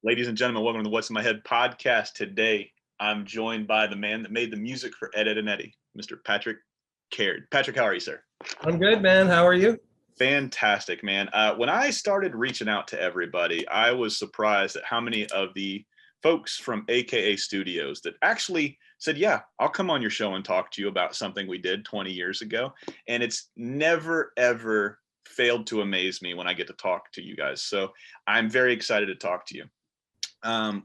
Ladies and gentlemen, welcome to the What's in My Head podcast. Today, I'm joined by the man that made the music for Ed, and Eddy, Mr. Patric Caird. Patric, how are you, sir? I'm good, man. How are you? Fantastic, man. When I started reaching out to everybody, I was surprised at how many of the folks from AKA Studios that actually said, yeah, I'll come on your show and talk to you about something we did 20 years ago. And it's never, ever failed to amaze me when I get to talk to you guys. So I'm very excited to talk to you.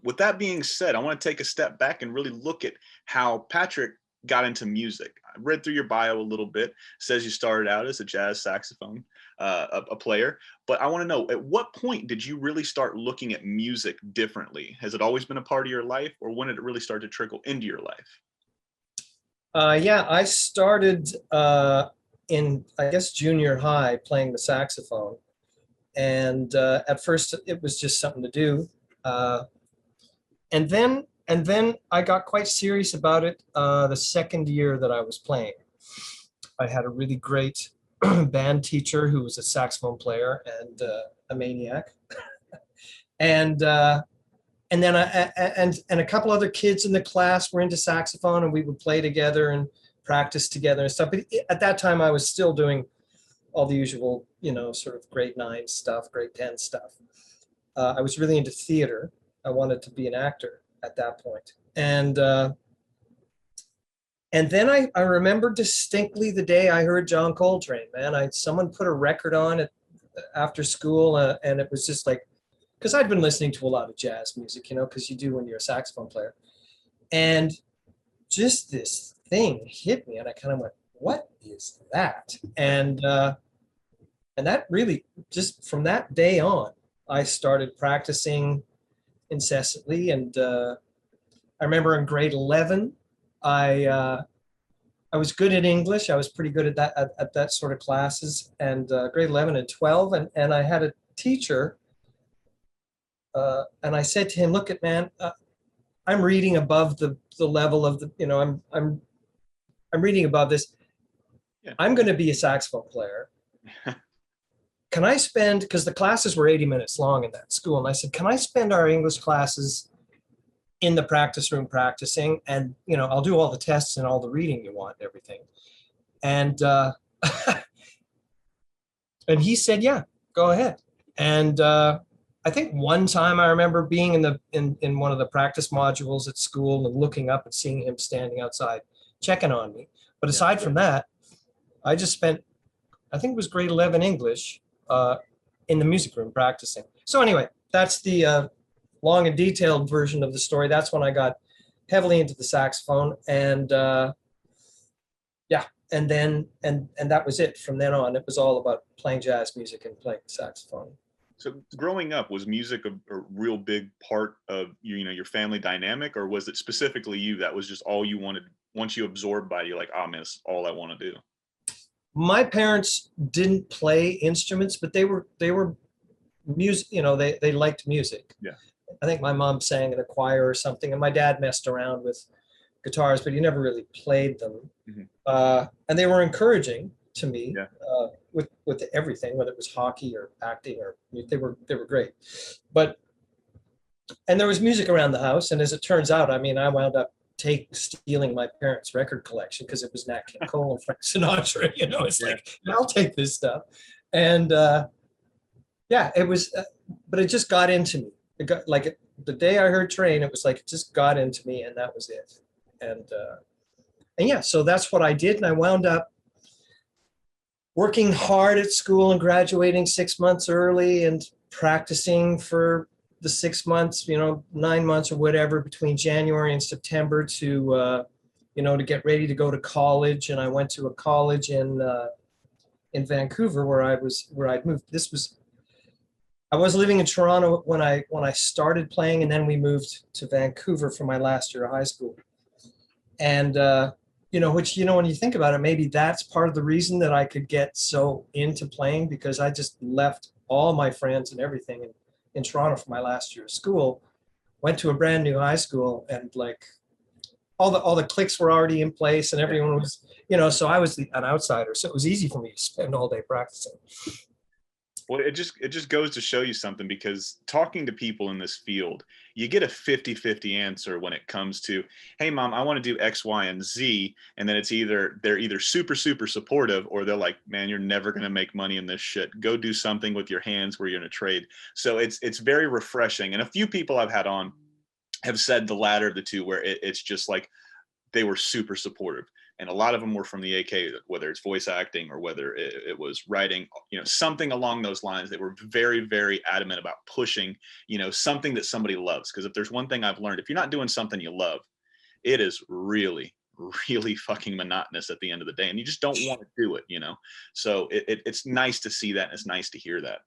With that being said, I want to take a step back and really look at how Patric got into music. I read through your bio a little bit. It says you started out as a jazz saxophone a player, but I want to know, at what point did you really start looking at music differently? Has it always been a part of your life, or when did it really start to trickle into your life? Yeah, I started in, I guess, junior high playing the saxophone. And at first it was just something to do. And then I got quite serious about it the second year that I was playing. I had a really great band teacher who was a saxophone player and a maniac. and then and a couple other kids in the class were into saxophone, and we would play together and practice together and stuff. But at that time I was still doing all the usual, sort of grade 9 stuff, grade 10 stuff. I was really into theater. I wanted to be an actor at that point. And then I remember distinctly the day I heard John Coltrane, man. Someone put a record on it after school, and it was just like, because I'd been listening to a lot of jazz music, because you do when you're a saxophone player. And just this thing hit me, and I kind of went, what is that? And that really, just from that day on, I started practicing incessantly. And I remember in grade 11, I was good at English. I was pretty good at that sort of classes. And grade 11 and 12, and I had a teacher, and I said to him, "Look, man, I'm reading above the level of the, I'm reading above this. Yeah. I'm going to be a saxophone player. Can I spend," because the classes were 80 minutes long in that school, and I said, "Can I spend our English classes in the practice room practicing, and I'll do all the tests and all the reading you want and everything." And and he said, "Yeah, go ahead." And I think one time I remember being in one of the practice modules at school and looking up and seeing him standing outside checking on me. But aside from that, I just spent, I think it was grade 11 English, in the music room practicing. So anyway, that's the long and detailed version of the story. That's when I got heavily into the saxophone, and and that was it. From then on, it was all about playing jazz music and playing saxophone. So growing up, was music a real big part of your family dynamic, or was it specifically you that was just all you wanted? Once you absorbed by it, you're like, oh man, this is all I want to do. My parents didn't play instruments, but they were music. They liked music. Yeah. I think my mom sang in a choir or something, and my dad messed around with guitars, but he never really played them. Mm-hmm. And they were encouraging to me. Yeah. With everything, whether it was hockey or acting, or they were great. And there was music around the house, and as it turns out, I wound up stealing my parents' record collection because it was Nat King Cole and Frank Sinatra. It's like, I'll take this stuff. And it was, but it just got into me. It got like the day I heard Train, it was like it just got into me, and that was it. And yeah, so that's what I did, and I wound up working hard at school and graduating 6 months early and practicing for the 6 months, 9 months or whatever between January and September to to get ready to go to college. And I went to a college in Vancouver where I'd moved. I was living in Toronto when I started playing, and then we moved to Vancouver for my last year of high school. And which, when you think about it, maybe that's part of the reason that I could get so into playing, because I just left all my friends and everything in Toronto for my last year of school, went to a brand new high school, and like all the cliques were already in place, and everyone was, so I was an outsider. So it was easy for me to spend all day practicing. Well, it just goes to show you something, because talking to people in this field, you get a 50-50 answer when it comes to, hey mom, I want to do X, Y, and Z. And then they're either super, super supportive, or they're like, man, you're never gonna make money in this shit. Go do something with your hands where you're gonna trade. So it's very refreshing. And a few people I've had on have said the latter of the two, where it's just like they were super supportive. And a lot of them were from the AK, whether it's voice acting or whether it was writing, something along those lines. They were very, very adamant about pushing, something that somebody loves. Because if there's one thing I've learned, if you're not doing something you love, it is really, really fucking monotonous at the end of the day. And you just don't want to do it. So it's nice to see that. And it's nice to hear that.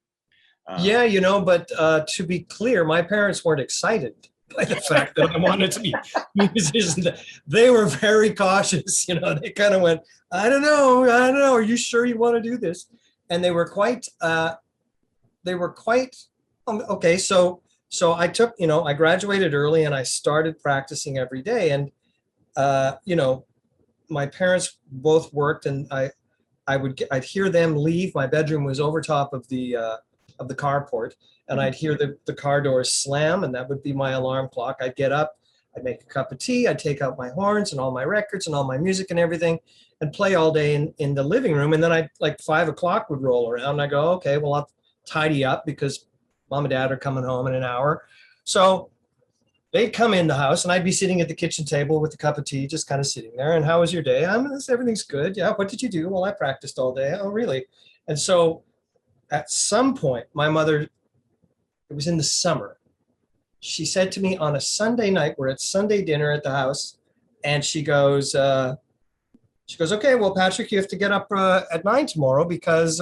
Yeah, but to be clear, my parents weren't excited by the fact that I wanted to be musicians. They were very cautious. They kind of went, I don't know. Are you sure you want to do this? And they were quite, okay. So I took, I graduated early and I started practicing every day. And, my parents both worked, and I'd hear them leave. My bedroom was over top of the carport, and I'd hear the car doors slam, and that would be my alarm clock. I'd get up, I'd make a cup of tea, I'd take out my horns and all my records and all my music and everything, and play all day in the living room. And then I'd, like, 5 o'clock would roll around, and I go, okay, well, I'll tidy up because mom and dad are coming home in an hour. So they'd come in the house, and I'd be sitting at the kitchen table with a cup of tea, just kind of sitting there. And how was your day? Everything's good. Yeah. What did you do? Well, I practiced all day. Oh, really? And so at some point, my mother, it was in the summer, she said to me on a Sunday night, we're at Sunday dinner at the house, and she goes, okay, well, Patrick, you have to get up at 9 tomorrow because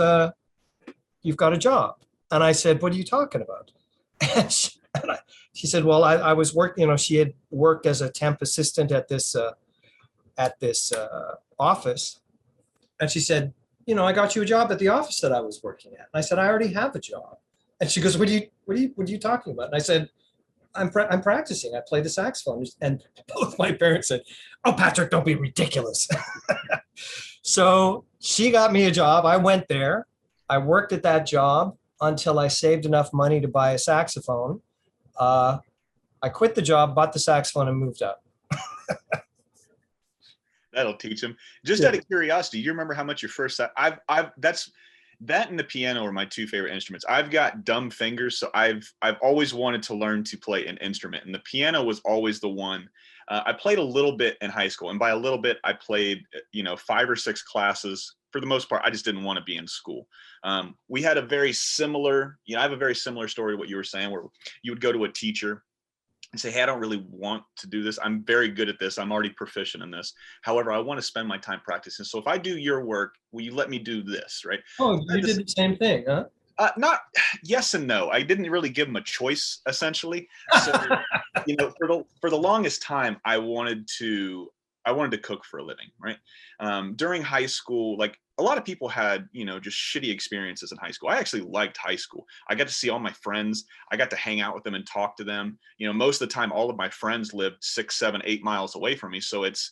you've got a job. And I said, what are you talking about? And she said, well, I was working, she had worked as a temp assistant at this office. And she said, I got you a job at the office that I was working at. And I said, I already have a job. And she goes, what are you talking about? And I said, I'm practicing. I play the saxophone. And both my parents said, oh, Patrick, don't be ridiculous. So she got me a job. I went there. I worked at that job until I saved enough money to buy a saxophone. I quit the job, bought the saxophone, and moved out. That'll teach him. Just out of curiosity, do you remember how much your first? That and the piano are my two favorite instruments. I've got dumb fingers, so I've always wanted to learn to play an instrument, and the piano was always the one. I played a little bit in high school, and by a little bit, I played 5 or 6 classes. For the most part, I just didn't want to be in school. We had a very similar, I have a very similar story to what you were saying, where you would go to a teacher and say, hey, I don't really want to do this. I'm very good at this. I'm already proficient in this. However, I want to spend my time practicing. So if I do your work, will you let me do this, right? Oh, you did the same thing, huh? Not yes and no. I didn't really give them a choice, essentially. So, for the longest time, I wanted to cook for a living, right? During high school, like a lot of people had, just shitty experiences in high school. I actually liked high school. I got to see all my friends. I got to hang out with them and talk to them. Most of the time, all of my friends lived 6, 7, 8 miles away from me. So it's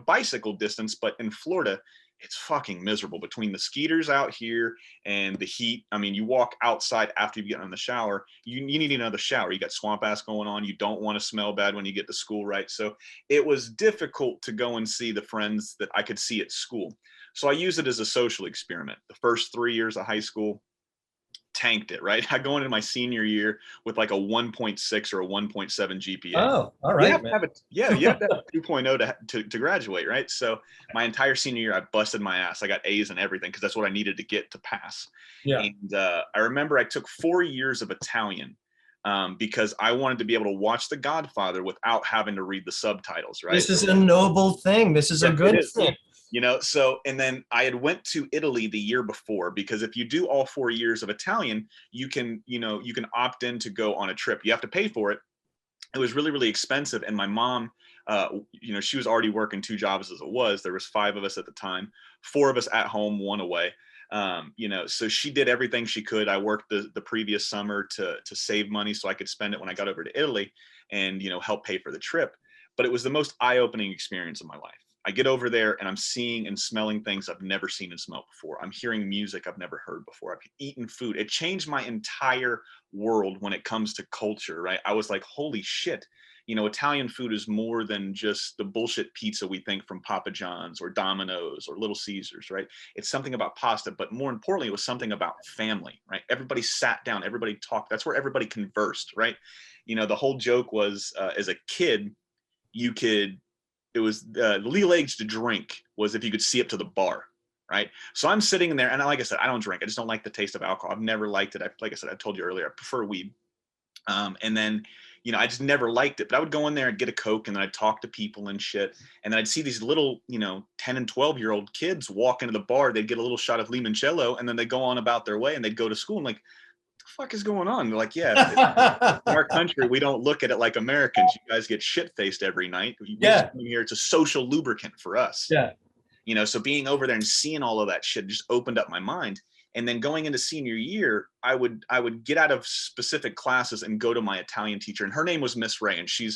bicycle distance, but in Florida, it's fucking miserable between the skeeters out here and the heat. I mean, you walk outside after you get in the shower, you need another shower. You got swamp ass going on. You don't want to smell bad when you get to school, right? So it was difficult to go and see the friends that I could see at school. So I used it as a social experiment. The first 3 years of high school, tanked it, right? I go into my senior year with like a 1.6 or a 1.7 GPA. Oh, all right. You have to have a 2.0 to graduate, right? So my entire senior year, I busted my ass. I got A's and everything because that's what I needed to get to pass. Yeah. And I remember I took 4 years of Italian because I wanted to be able to watch The Godfather without having to read the subtitles, right? This is a noble thing. This is a good thing. So, and then I had went to Italy the year before, because if you do all 4 years of Italian, you can opt in to go on a trip. You have to pay for it. It was really, really expensive. And my mom, she was already working 2 jobs as it was. There was 5 of us at the time, 4 of us at home, 1 away. So she did everything she could. I worked the previous summer to save money so I could spend it when I got over to Italy and, help pay for the trip. But it was the most eye-opening experience of my life. I get over there and I'm seeing and smelling things I've never seen and smelled before. I'm hearing music I've never heard before. I've eaten food. It changed my entire world when it comes to culture, right? I was like, holy shit, you know, Italian food is more than just the bullshit pizza we think from Papa John's or Domino's or Little Caesars, right? It's something about pasta, but more importantly, it was something about family, right? Everybody sat down, everybody talked. That's where everybody conversed, right? You know, the whole joke was as a kid, you could, it was the legal age to drink was if you could see up to the bar, right? So I'm sitting in there, and like I said, I don't drink. I just don't like the taste of alcohol. I've never liked it. Like I said, I told you earlier, I prefer weed. And then, you know, I just never liked it. But I would go in there and get a Coke, and then I'd talk to people and shit. And then I'd see these little, you know, 10 and 12-year-old kids walk into the bar. They'd get a little shot of limoncello, and then they'd go on about their way, and they'd go to school. I'm like, fuck is going on? They're like, yeah, in our country, we don't look at it like Americans. You guys get shit-faced every night. Yeah. Here, it's a social lubricant for us. Yeah. You know, so being over there and seeing all of that shit just opened up my mind. And then going into senior year, I would get out of specific classes and go to my Italian teacher. And her name was Miss Ray. And she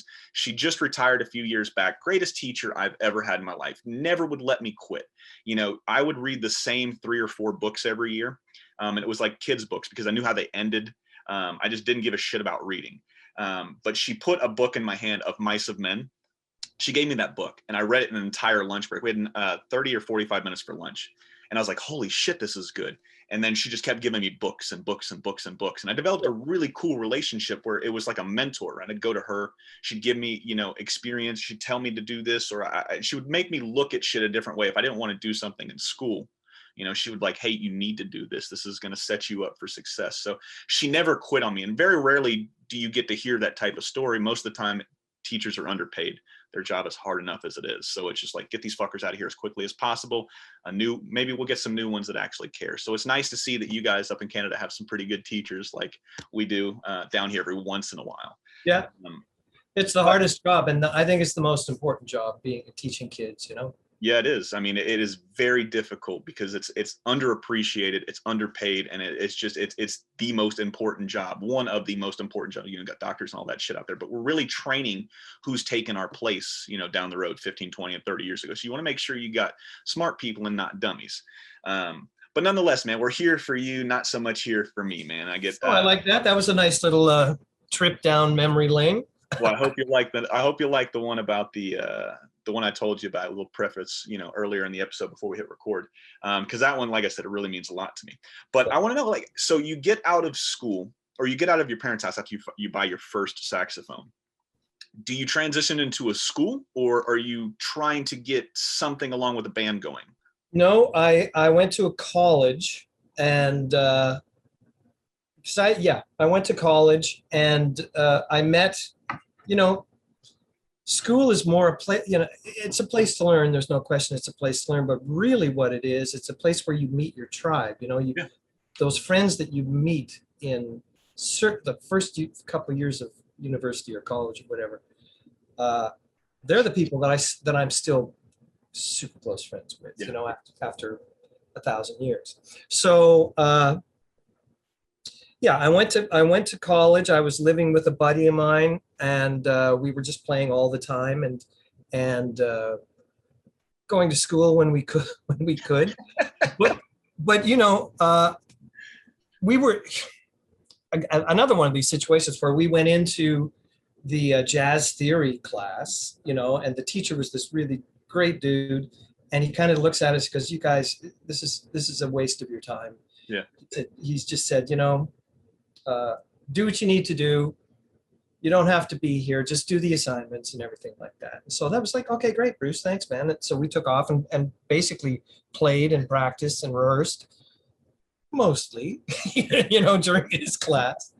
just retired a few years back. Greatest teacher I've ever had in my life. Never would let me quit. You know, I would read the same 3 or 4 books every year. And it was like kids' books because I knew how they ended. I just didn't give a shit about reading. But she put a book in my hand of Mice of Men. She gave me that book and I read it in an entire lunch break. We had 30 or 45 minutes for lunch. And I was like, holy shit, this is good. And then she just kept giving me books and books and books and books. And I developed a really cool relationship where it was like a mentor. And I'd go to her. She'd give me, you know, experience. She'd tell me to do this, or she would make me look at shit a different way. If I didn't want to do something in school, you know, she would like, hey, you need to do this. This is going to set you up for success. So she never quit on me. And very rarely do you get to hear that type of story. Most of the time, teachers are underpaid. Their job is hard enough as it is. So it's just like, get these fuckers out of here as quickly as possible. Maybe we'll get some new ones that actually care. So it's nice to see that you guys up in Canada have some pretty good teachers like we do down here every once in a while. Yeah. It's the hardest job. And I think it's the most important job, being teaching kids, you know? Yeah, it is. I mean, it is very difficult because it's underappreciated, it's underpaid, and it's the most important job, one of the most important jobs. You know, got doctors and all that shit out there, but we're really training who's taken our place, you know, down the road 15, 20, and 30 years ago. So you want to make sure you got smart people and not dummies. But nonetheless, man, we're here for you, not so much here for me, man. I get. I like that. That was a nice little trip down memory lane. Well, I hope you like that. I hope you like the one about the one I told you about, a little preface, you know, earlier in the episode before we hit record. Because that one, like I said, it really means a lot to me. But I want to know, like, so you get out of school or you get out of your parents' house after you buy your first saxophone. Do you transition into a school, or are you trying to get something along with the band going? No, I went to a college, and I went to college, and I met, you know, school is more a place, you know, it's a place to learn. There's no question it's a place to learn, but really what it is, it's a place where you meet your tribe. You know, those friends that you meet in the first couple of years of university or college or whatever, they're the people that I'm still super close friends with, you know, after 1,000 years. So, yeah, I went to college. I was living with a buddy of mine, and we were just playing all the time, and going to school when we could. But you know, we were another one of these situations where we went into the jazz theory class, you know, and the teacher was this really great dude, and he kind of looks at us because, you guys, this is a waste of your time. Yeah, he's just said, you know, do what you need to do. You don't have to be here. Just do the assignments and everything like that. And so that was like, okay, great, Bruce, thanks, man. And so we took off and basically played and practiced and rehearsed mostly, you know, during his class.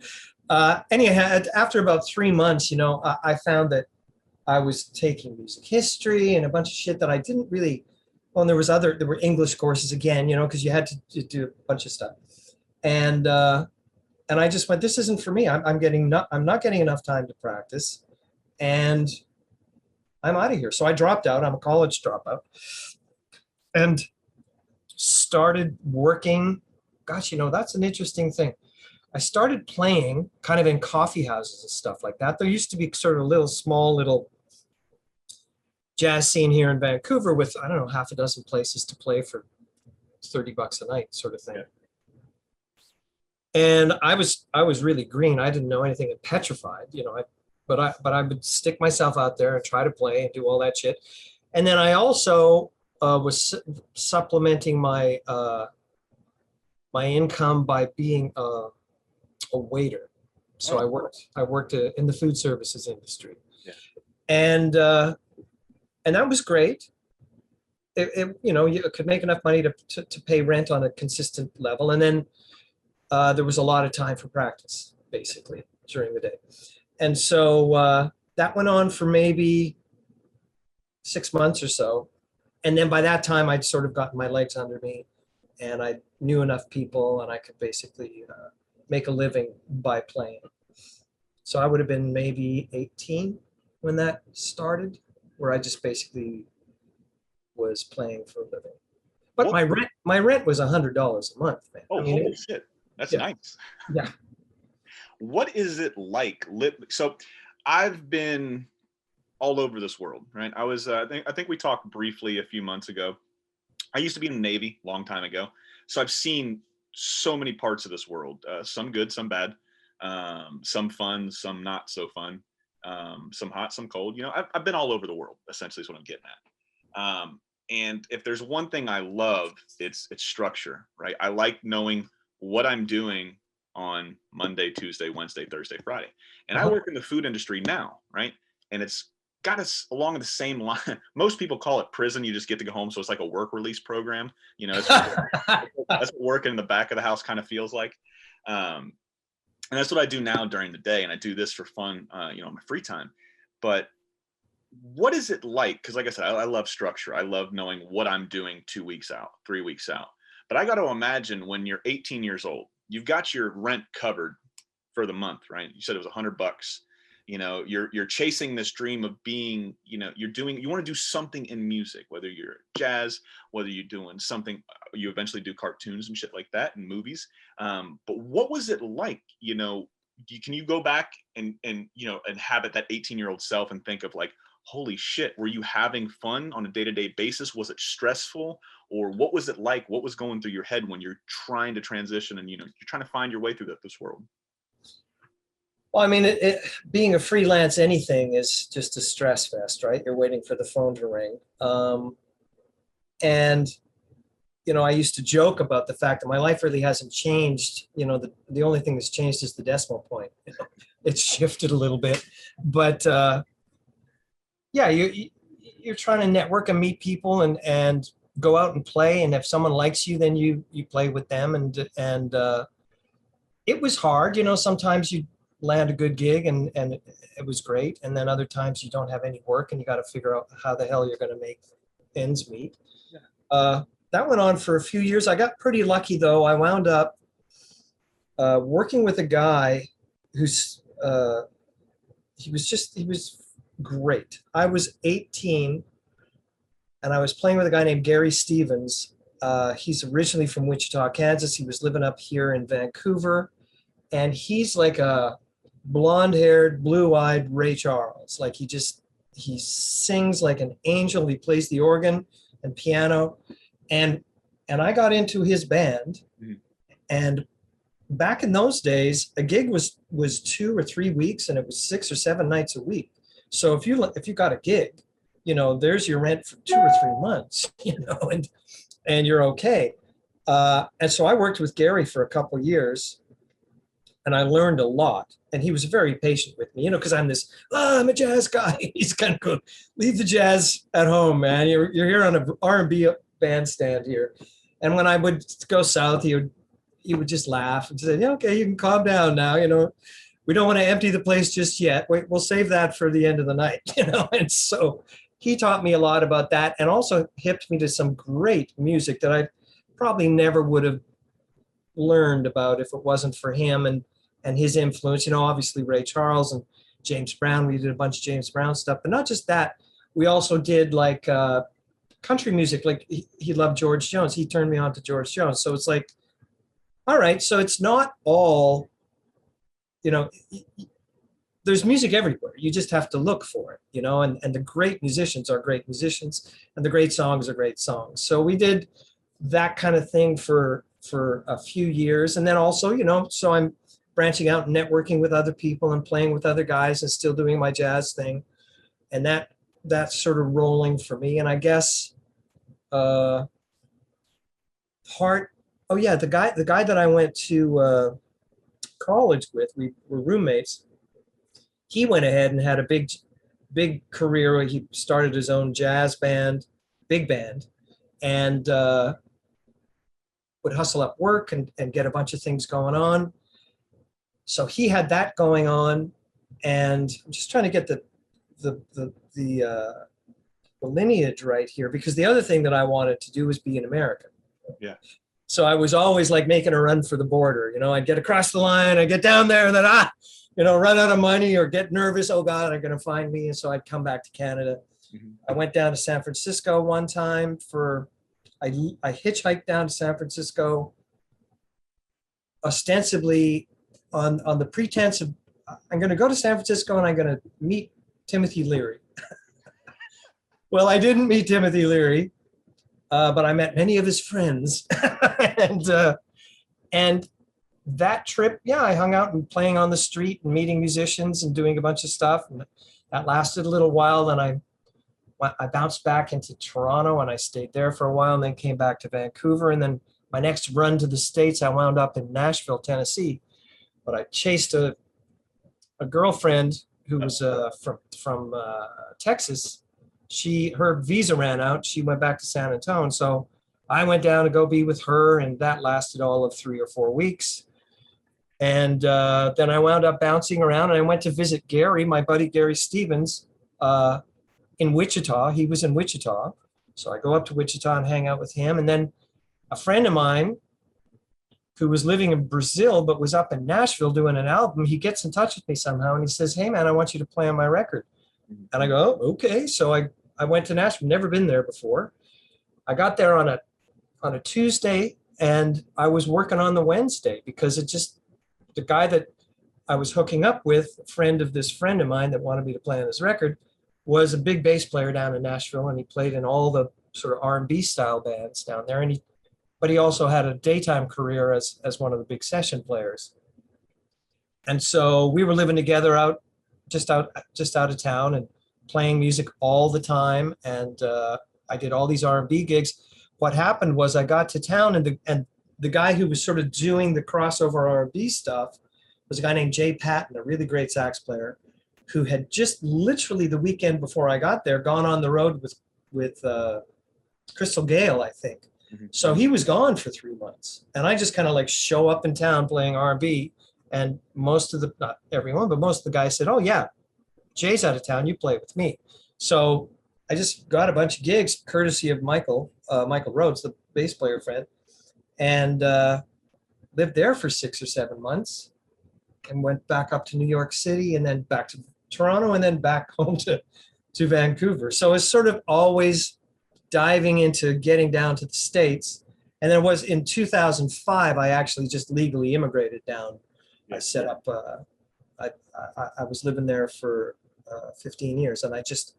Anyhow, after about 3 months, you know, I found that I was taking music history and a bunch of shit that I didn't really, well, there were English courses again, you know, because you had to do a bunch of stuff. And I just went, this isn't for me. I'm not getting enough time to practice, and I'm out of here. So I dropped out. I'm a college dropout, and started working. Gosh, you know, that's an interesting thing. I started playing kind of in coffee houses and stuff like that. There used to be sort of small jazz scene here in Vancouver with, I don't know, half a dozen places to play for $30 a night sort of thing. Yeah. And I was really green. I didn't know anything and petrified, but I would stick myself out there and try to play and do all that shit. And then I also was supplementing my my income by being a waiter. So I worked in the food services industry. Yeah. And that was great. You could make enough money to pay rent on a consistent level. And then there was a lot of time for practice, basically, during the day. And so that went on for maybe 6 months or so. And then by that time, I'd sort of gotten my legs under me, and I knew enough people, and I could basically make a living by playing. So I would have been maybe 18 when that started, where I just basically was playing for a living. But my rent was $100 a month, man. Oh, holy shit. That's nice. Yeah. What is it like? So I've been all over this world, right? I was, I think we talked briefly a few months ago. I used to be in the Navy a long time ago. So I've seen so many parts of this world, some good, some bad, some fun, some not so fun, some hot, some cold. I've been all over the world, essentially is what I'm getting at. And if there's one thing I love, it's structure, right? I like knowing what I'm doing on Monday, Tuesday, Wednesday, Thursday, Friday. And I work in the food industry now, right? And it's got us along the same line. Most people call it prison. You just get to go home. So it's like a work release program. That's what working in the back of the house kind of feels like. And that's what I do now during the day. And I do this for fun, in my free time. But what is it like? Because like I said, I love structure. I love knowing what I'm doing 2 weeks out, 3 weeks out. But I got to imagine when you're 18 years old, you've got your rent covered for the month, right? You said it was $100. You're chasing this dream of being, you want to do something in music, whether you're jazz, whether you're doing something, you eventually do cartoons and shit like that and movies. But what was it like? Can you go back and inhabit that 18-year-old self and think of like, holy shit, were you having fun on a day-to-day basis? Was it stressful? Or what was it like? What was going through your head when you're trying to transition and, you're trying to find your way through this world? Well, I mean, being a freelance anything is just a stress fest, right? You're waiting for the phone to ring. And, I used to joke about the fact that my life really hasn't changed. The only thing that's changed is the decimal point. It's shifted a little bit. But, yeah, you're trying to network and meet people and go out and play. And if someone likes you, then you play with them. And it was hard. Sometimes you land a good gig and it was great. And then other times you don't have any work and you got to figure out how the hell you're going to make ends meet. Yeah. That went on for a few years. I got pretty lucky though. I wound up working with a guy who's, he was great. I was 18 and I was playing with a guy named Gary Stevens. He's originally from Wichita, Kansas. He was living up here in Vancouver. And he's like a blonde-haired, blue-eyed Ray Charles. Like he sings like an angel. He plays the organ and piano. And I got into his band. Mm-hmm. And back in those days, a gig was 2 or 3 weeks and it was 6 or 7 nights a week. So if you got a gig, there's your rent for 2 or 3 months, and you're okay. And so I worked with Gary for a couple of years and I learned a lot. And he was very patient with me, because I'm I'm a jazz guy. He's kind of going, leave the jazz at home, man. You're here on an R&B bandstand here. And when I would go south, he would just laugh and say, yeah, okay, you can calm down now. We don't want to empty the place just yet. Wait, we'll save that for the end of the night, And so he taught me a lot about that and also hipped me to some great music that I probably never would have learned about if it wasn't for him and his influence. Obviously Ray Charles and James Brown. We did a bunch of James Brown stuff, but not just that. We also did like country music. Like he loved George Jones. He turned me on to George Jones. So it's like, all right, so it's not all, there's music everywhere. You just have to look for it, you know, and the great musicians are great musicians and the great songs are great songs. So we did that kind of thing for a few years. And then also, you know, so I'm branching out and networking with other people and playing with other guys and still doing my jazz thing. And that's sort of rolling for me. And I guess oh yeah, the guy that I went to college with, we were roommates. He went ahead and had a big career. He started his own jazz band, big band, and would hustle up work and get a bunch of things going on. So he had that going on, and I'm just trying to get the lineage right here, because the other thing that I wanted to do was be an American. Yeah. So I was always like making a run for the border. You know, I'd get across the line, I'd get down there, and then you know, run out of money or get nervous. Oh God, they're going to find me. And so I'd come back to Canada. Mm-hmm. I went down to San Francisco one time I hitchhiked down to San Francisco, ostensibly on the pretense of I'm going to go to San Francisco and I'm going to meet Timothy Leary. Well, I didn't meet Timothy Leary, but I met many of his friends, and that trip, yeah, I hung out and playing on the street and meeting musicians and doing a bunch of stuff. And that lasted a little while. Then I bounced back into Toronto and I stayed there for a while and then came back to Vancouver. And then my next run to the States, I wound up in Nashville, Tennessee. But I chased a girlfriend who was from Texas. Her visa ran out. She went back to San Antonio. So I went down to go be with her, and that lasted all of 3 or 4 weeks. And then I wound up bouncing around, and I went to visit Gary, my buddy Gary Stevens, in Wichita. He was in Wichita. So I go up to Wichita and hang out with him. And then a friend of mine who was living in Brazil but was up in Nashville doing an album, he gets in touch with me somehow, and he says, "Hey, man, I want you to play on my record." And I go, "Oh, okay." So I went to Nashville, never been there before. I got there on a Tuesday, and I was working on the Wednesday because the guy that I was hooking up with, a friend of this friend of mine that wanted me to play on his record, was a big bass player down in Nashville, and he played in all the sort of R&B style bands down there. But he also had a daytime career as one of the big session players. And so we were living together just out of town and playing music all the time. And I did all these R&B gigs. What happened was I got to town, and the guy who was sort of doing the crossover R&B stuff was a guy named Jay Patton, a really great sax player, who had just literally the weekend before I got there gone on the road with Crystal Gale, I think. Mm-hmm. So he was gone for 3 months, and I just kind of like show up in town playing R&B, and not everyone, but most of the guys said, "Oh yeah, Jay's out of town, you play with me." So I just got a bunch of gigs courtesy of Michael Rhodes, the bass player friend, and lived there for 6 or 7 months, and went back up to New York City, and then back to Toronto, and then back home to Vancouver. So it's sort of always diving into getting down to the States. And then it was in 2005, I actually just legally immigrated down. I set up, I was living there for 15 years, and I just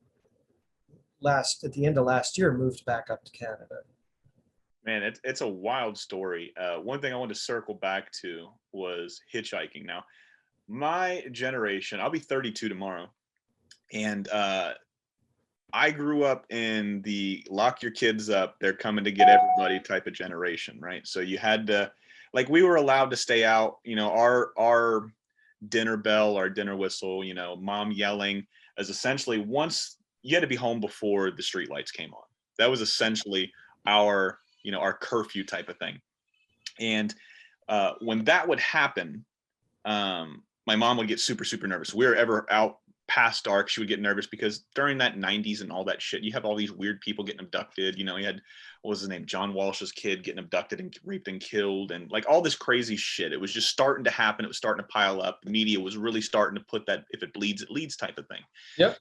at the end of last year, moved back up to Canada. Man, it's a wild story. One thing I wanted to circle back to was hitchhiking. Now, my generation, I'll be 32 tomorrow, and I grew up in the lock your kids up, they're coming to get everybody type of generation, right? So you had to, like, we were allowed to stay out, you know, our dinner bell, our dinner whistle, you know, mom yelling, as essentially once you had to be home before the street lights came on. That was essentially our curfew type of thing. And when that would happen, my mom would get super, super nervous. If we were ever out past dark, she would get nervous because during that 90s and all that shit, you have all these weird people getting abducted. You know, you had, what was his name? John Walsh's kid getting abducted and raped and killed, and like all this crazy shit. It was just starting to happen. It was starting to pile up. The media was really starting to put that, if it bleeds, it leads type of thing. Yep.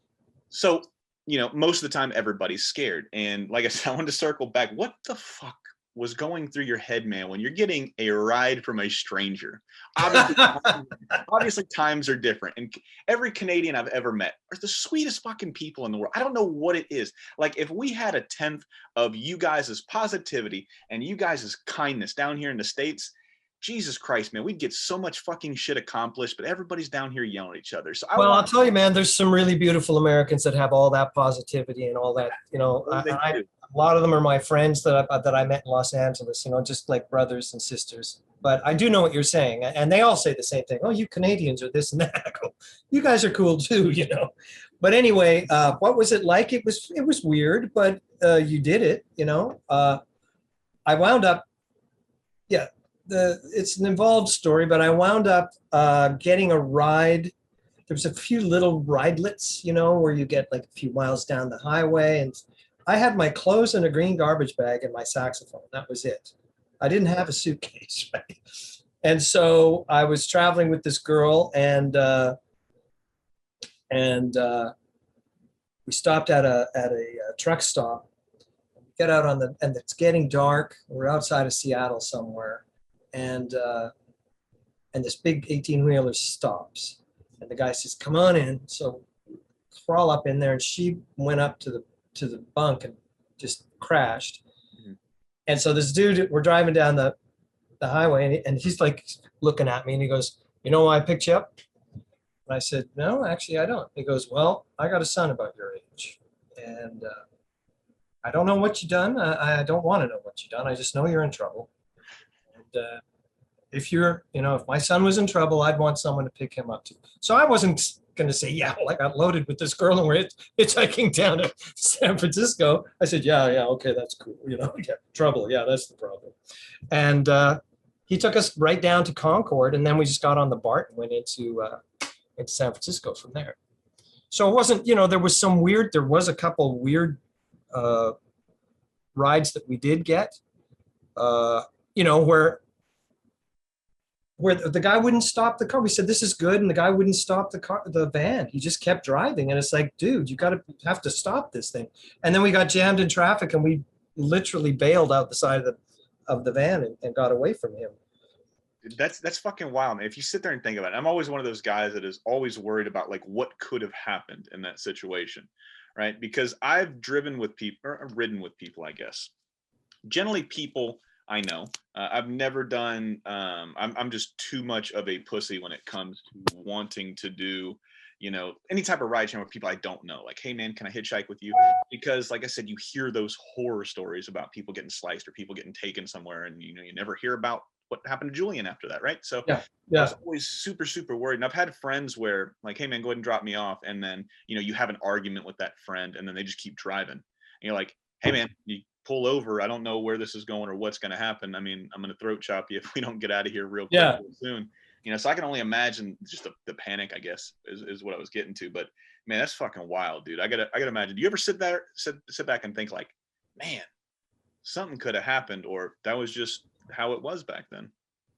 So, you know, most of the time everybody's scared. And like I said, I wanted to circle back. What the fuck was going through your head, man, when you're getting a ride from a stranger? Obviously, obviously times are different. And every Canadian I've ever met are the sweetest fucking people in the world. I don't know what it is. Like, if we had a tenth of you guys' positivity and you guys' kindness down here in the States, Jesus Christ, man, we'd get so much fucking shit accomplished, but everybody's down here yelling at each other. So Well, I'll tell you, man, there's some really beautiful Americans that have all that positivity and all that, a lot of them are my friends that I met in Los Angeles, just like brothers and sisters. But I do know what you're saying. And they all say the same thing. Oh, you Canadians are this and that. I go, you guys are cool too, But anyway, what was it like? It was weird, but you did it, I wound up, yeah, it's an involved story, but I wound up getting a ride. There was a few little ridelets, where you get like a few miles down the highway, and I had my clothes in a green garbage bag and my saxophone. That was it. I didn't have a suitcase, right? And so I was traveling with this girl, and we stopped at a truck stop. Get out and it's getting dark. We're outside of Seattle somewhere, and this big 18-wheeler stops, and the guy says, "Come on in." So crawl up in there, and she went up to the bunk and just crashed. Mm-hmm. And so this dude, we're driving down the highway, and he's like looking at me, and he goes, "You know why I picked you up?" And I said, "No, actually I don't." He goes, "Well, I got a son about your age, and I don't know what you've done. I don't want to know what you've done. I just know you're in trouble. And if my son was in trouble, I'd want someone to pick him up too." So I wasn't going to say, "Yeah, well, I got loaded with this girl and we're hitchhiking down to San Francisco." I said, yeah, okay, that's cool. Yeah, trouble. Yeah, that's the problem. And he took us right down to Concord, and then we just got on the BART and went into San Francisco from there. So it wasn't, there was a couple weird rides that we did get, where the guy wouldn't stop the car. We said, "This is good," and the guy wouldn't stop the van. He just kept driving, and it's like, dude, you have to stop this thing. And then we got jammed in traffic, and we literally bailed out the side of the van and got away from him. That's fucking wild, man. If you sit there and think about it, I'm always one of those guys that is always worried about like what could have happened in that situation, right? Because I've ridden with people, I guess. Generally, people I know. I've never done. I'm just too much of a pussy when it comes to wanting to do, any type of ride sharing with people I don't know. Like, "Hey man, can I hitchhike with you?" Because, like I said, you hear those horror stories about people getting sliced or people getting taken somewhere, and you never hear about what happened to Julian after that, right? So yeah. I was always super, super worried. And I've had friends where, like, "Hey man, go ahead and drop me off," and then you have an argument with that friend, and then they just keep driving, and you're like, "Hey man, you pull over. I don't know where this is going or what's going to happen. I mean, I'm going to throat chop you if we don't get out of here real quick soon." So I can only imagine just the panic, I guess, is what I was getting to. But man, that's fucking wild, dude. I gotta imagine. Do you ever sit back and think like, man, something could have happened, or that was just how it was back then?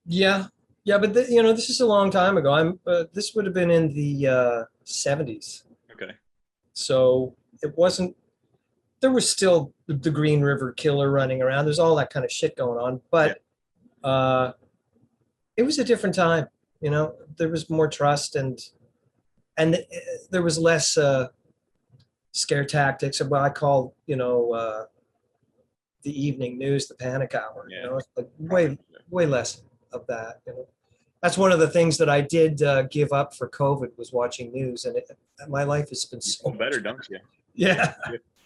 Yeah, but this is a long time ago. This would have been in the 70s. Okay. So it wasn't. There was still the Green River Killer running around. There's all that kind of shit going on, but it was a different time. There was more trust, and there was less scare tactics, or what I call, the evening news, the panic hour. Like way less of that. That's one of the things that I did give up for COVID, was watching news, and my life has been so better, don't you? Yeah.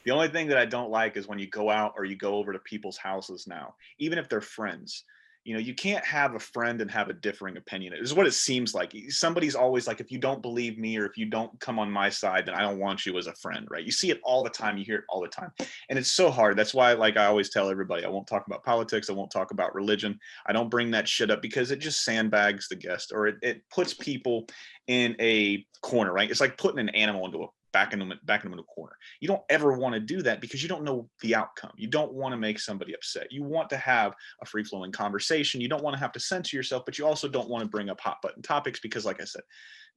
The only thing that I don't like is when you go out or you go over to people's houses now, even if they're friends. You can't have a friend and have a differing opinion. It is what it seems like. Somebody's always like, "If you don't believe me or if you don't come on my side, then I don't want you as a friend," right? You see it all the time. You hear it all the time. And it's so hard. That's why, like I always tell everybody, I won't talk about politics. I won't talk about religion. I don't bring that shit up because it just sandbags the guest, or it puts people in a corner, right? It's like putting an animal into backing them in a corner. You don't ever want to do that because you don't know the outcome. You don't want to make somebody upset. You want to have a free-flowing conversation. You don't want to have to censor yourself, but you also don't want to bring up hot button topics because, like I said,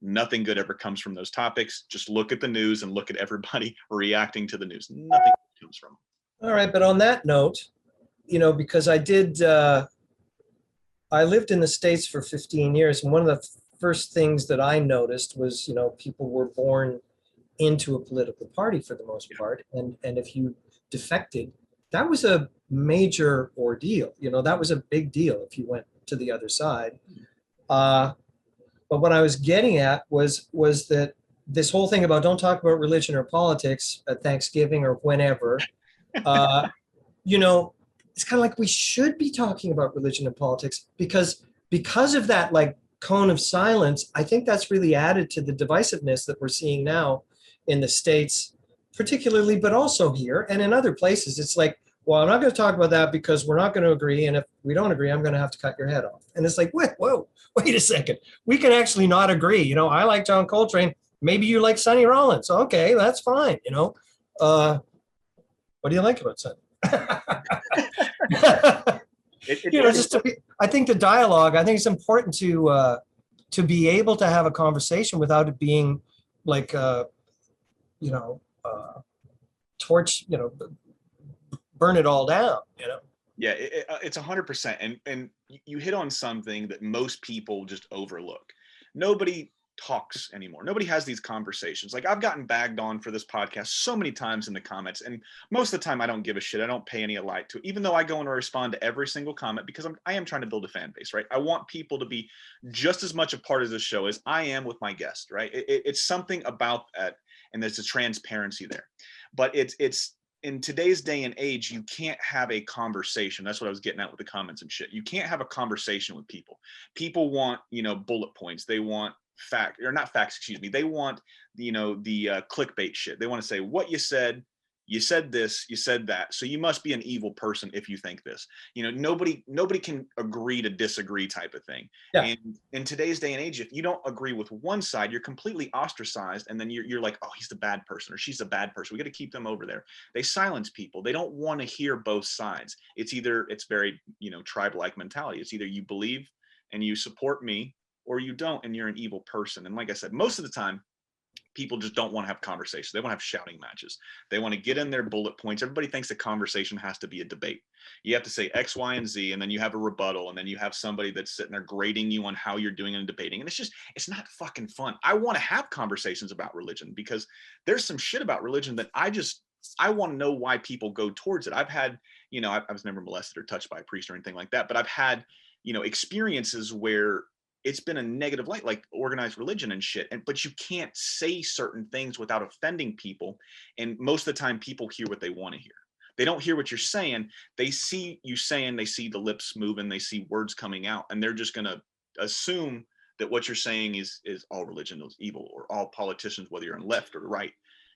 nothing good ever comes from those topics. Just look at the news and look at everybody reacting to the news. Nothing comes from them. All right, but on that note, because I lived in the States for 15 years, and one of the first things that I noticed was, people were born into a political party for the most part, and if you defected, that was a major ordeal. That was a big deal if you went to the other side. But what I was getting at was that this whole thing about don't talk about religion or politics at Thanksgiving or whenever, it's kind of like we should be talking about religion and politics because of that like cone of silence. I think that's really added to the divisiveness that we're seeing now in the States, particularly, but also here and in other places. It's like, well, I'm not going to talk about that because we're not going to agree. And if we don't agree, I'm going to have to cut your head off. And it's like, wait a second. We can actually not agree. I like John Coltrane. Maybe you like Sonny Rollins. Okay, that's fine. What do you like about Sonny? I think the dialogue, I think it's important to be able to have a conversation without it being like, torch, burn it all down, Yeah, it's 100%. And you hit on something that most people just overlook. Nobody talks anymore. Nobody has these conversations. Like I've gotten bagged on for this podcast so many times in the comments, and most of the time I don't give a shit. I don't pay any light to it, even though I go and respond to every single comment because I am trying to build a fan base, right? I want people to be just as much a part of the show as I am with my guest, right? It's something about that, and there's a transparency there. But it's in today's day and age, you can't have a conversation. That's what I was getting at with the comments and shit. You can't have a conversation with people. People want, bullet points. They want not facts, excuse me. They want, the clickbait shit. They want to say what you said this, you said that. So you must be an evil person if you think this. Nobody can agree to disagree type of thing. Yeah. And in today's day and age, if you don't agree with one side, you're completely ostracized. And then you're like, oh, he's the bad person or she's a bad person. We got to keep them over there. They silence people. They don't want to hear both sides. It's very, tribe-like mentality. It's either you believe and you support me or you don't, and you're an evil person. And like I said, most of the time, people just don't want to have conversations. They want to have shouting matches. They want to get in their bullet points. Everybody thinks the conversation has to be a debate. You have to say X, Y, and Z, and then you have a rebuttal, and then you have somebody that's sitting there grading you on how you're doing and debating. And it's not fucking fun. I want to have conversations about religion because there's some shit about religion that I want to know why people go towards it. I've had, I was never molested or touched by a priest or anything like that, but I've had, experiences where it's been a negative light, like organized religion and shit. But you can't say certain things without offending people. And most of the time people hear what they want to hear. They don't hear what you're saying. They see you saying, they see the lips moving, they see words coming out, and they're just going to assume that what you're saying is all religion is evil, or all politicians, whether you're on left or right,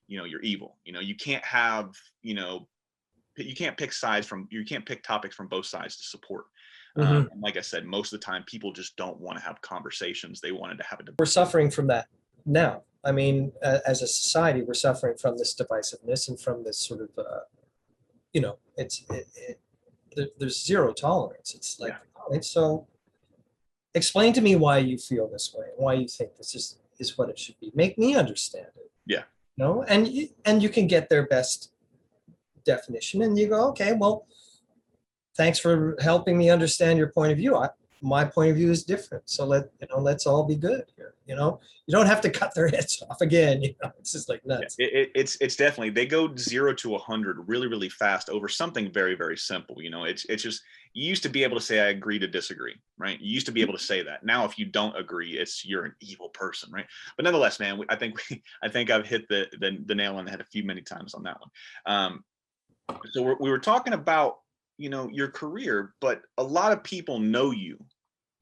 you're evil. You can't have, you can't pick topics from both sides to support. And like I said, most of the time, people just don't want to have conversations. They wanted to have a debate. We're suffering from that now. I mean, as a society, we're suffering from this divisiveness and from this sort of, there's zero tolerance. It's like, and so explain to me why you feel this way, why you think this is what it should be. Make me understand it. Yeah. And you can get their best definition, and you go, okay, well, thanks for helping me understand your point of view. My point of view is different. So let's all be good here. You don't have to cut their heads off again. It's just like nuts. Yeah, it's definitely, they go 0 to 100 really, really fast over something very, very simple. It's just, you used to be able to say, I agree to disagree, right? You used to be able to say that. Now, if you don't agree, you're an evil person, right? But nonetheless, man, I think I've hit the nail on the head many times on that one. So we were talking about, your career, but a lot of people know you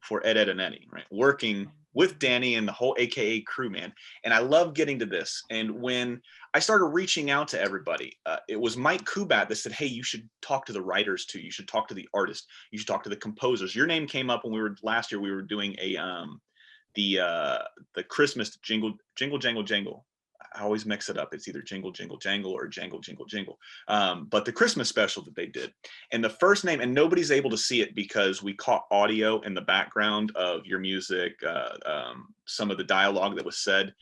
for Ed, and Eddy, right? Working with Danny and the whole AKA crew, man. And I love getting to this. And when I started reaching out to everybody, it was Mike Kubat that said, hey, you should talk to the writers too. You should talk to the artists. You should talk to the composers. Your name came up when last year we were doing the Christmas jingle jangle jangle. I always mix it up. It's either Jingle, Jingle, Jangle or Jangle, Jingle, Jingle. But the Christmas special that they did. And the first name, and nobody's able to see it because we caught audio in the background of your music, some of the dialogue that was said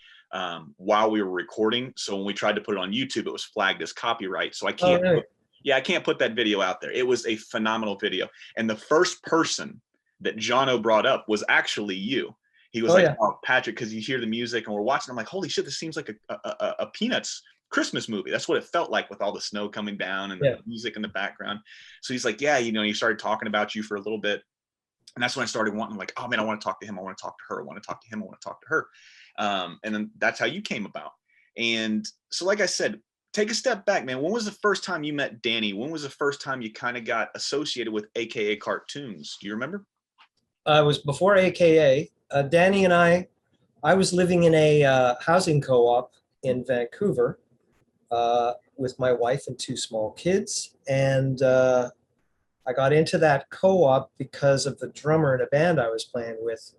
while we were recording. So when we tried to put it on YouTube, it was flagged as copyright. So I can't. Oh, really? Yeah, I can't put that video out there. It was a phenomenal video. And the first person that Jono brought up was actually you. He was oh, Patrick, because you hear the music and we're watching. I'm like, holy shit, this seems like a Peanuts Christmas movie. That's what it felt like with all the snow coming down and the music in the background. So he's like, yeah, he started talking about you for a little bit. And that's when I started wanting, like, oh man, I want to talk to him. I want to talk to her. I want to talk to him. I want to talk to her. And then that's how you came about. And so, like I said, take a step back, man. When was the first time you met Danny? When was the first time you kind of got associated with AKA cartoons? Do you remember? It was before AKA. Danny and I was living in a housing co-op in Vancouver with my wife and 2 small kids. And I got into that co-op because of the drummer in a band I was playing with,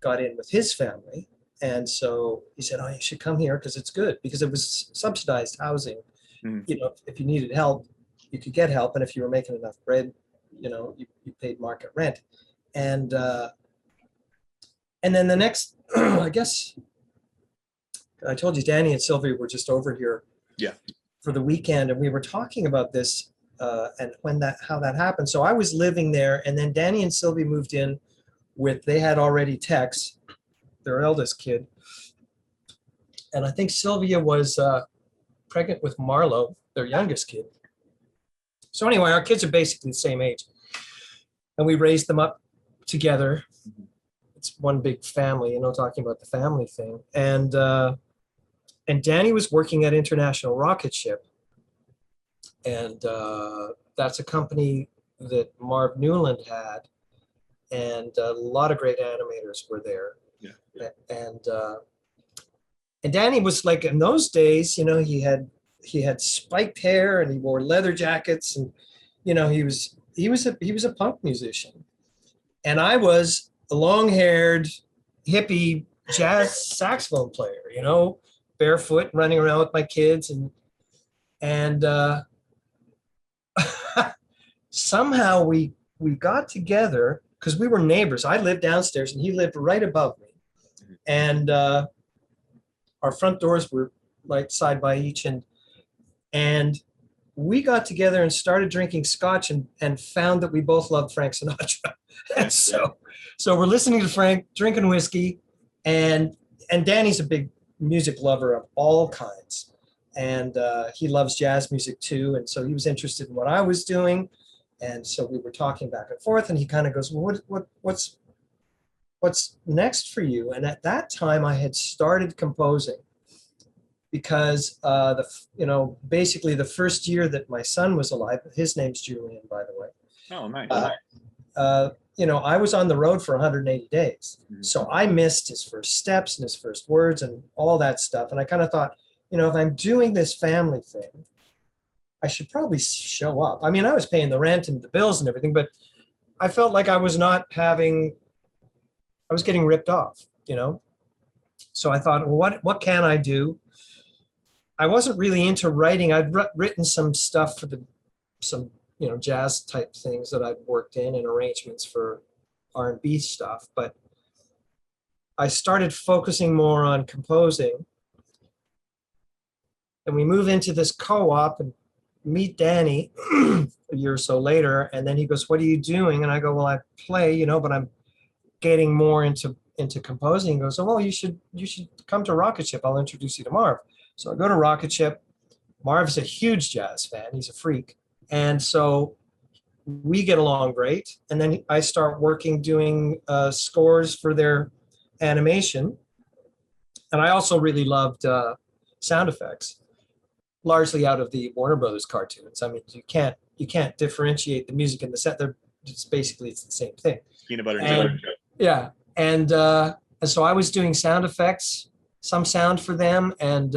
got in with his family. And so he said, oh, you should come here because it's good, because it was subsidized housing. Mm-hmm. If you needed help, you could get help. And if you were making enough bread, you paid market rent. And then the next, I guess, I told you, Danny and Sylvia were just over here for the weekend. And we were talking about this and how that happened. So I was living there, and then Danny and Sylvia moved in they had already Tex, their eldest kid. And I think Sylvia was pregnant with Marlo, their youngest kid. So anyway, our kids are basically the same age. And we raised them up together. It's one big family, talking about the family thing. And Danny was working at International Rocket Ship. And that's a company that Marv Newland had. And a lot of great animators were there. Yeah. And Danny was like, in those days, he had spiked hair and he wore leather jackets, and he was a punk musician, and I was a long-haired hippie jazz saxophone player, barefoot, running around with my kids, and somehow we got together because we were neighbors. I lived downstairs and he lived right above me. And our front doors were like side by each, and we got together and started drinking scotch and found that we both loved Frank Sinatra. And so we're listening to Frank, drinking whiskey, and Danny's a big music lover of all kinds, and he loves jazz music too. And so he was interested in what I was doing, and so we were talking back and forth. And he kind of goes, well, what's next for you? And at that time I had started composing because basically the first year that my son was alive, his name's Julian, by the way. Oh, nice. I was on the road for 180 days. Mm-hmm. So I missed his first steps and his first words and all that stuff. And I kind of thought, if I'm doing this family thing, I should probably show up. I mean, I was paying the rent and the bills and everything, but I felt like I was getting ripped off, So I thought, well, what can I do? I wasn't really into writing. I'd written some stuff for some jazz type things that I'd worked in and arrangements for R&B stuff. But I started focusing more on composing. And we move into this co-op and meet Danny a year or so later. And then he goes, what are you doing? And I go, well, I play, but I'm getting more into composing. He goes, oh, well, you should come to Rocket Ship. I'll introduce you to Marv. So I go to Rocket Ship. Marv's a huge jazz fan. He's a freak. And so we get along great. And then I start doing scores for their animation. And I also really loved sound effects, largely out of the Warner Brothers cartoons. I mean, you can't differentiate the music and the set. It's the same thing. Peanut butter and jelly. Yeah. And so I was doing sound effects, some sound for them, and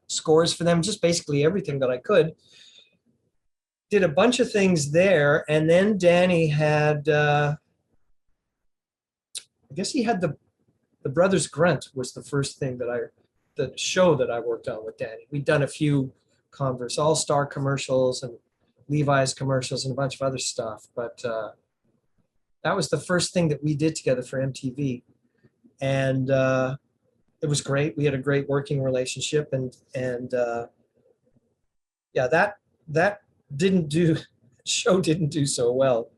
scores for them, just basically everything that I could. Did a bunch of things there. And then Danny had, I guess he had the Brothers Grunt was the first thing the show that I worked on with Danny. We'd done a few Converse All-Star commercials and Levi's commercials and a bunch of other stuff. But that was the first thing that we did together for MTV. And it was great. We had a great working relationship. And that didn't do show didn't do so well,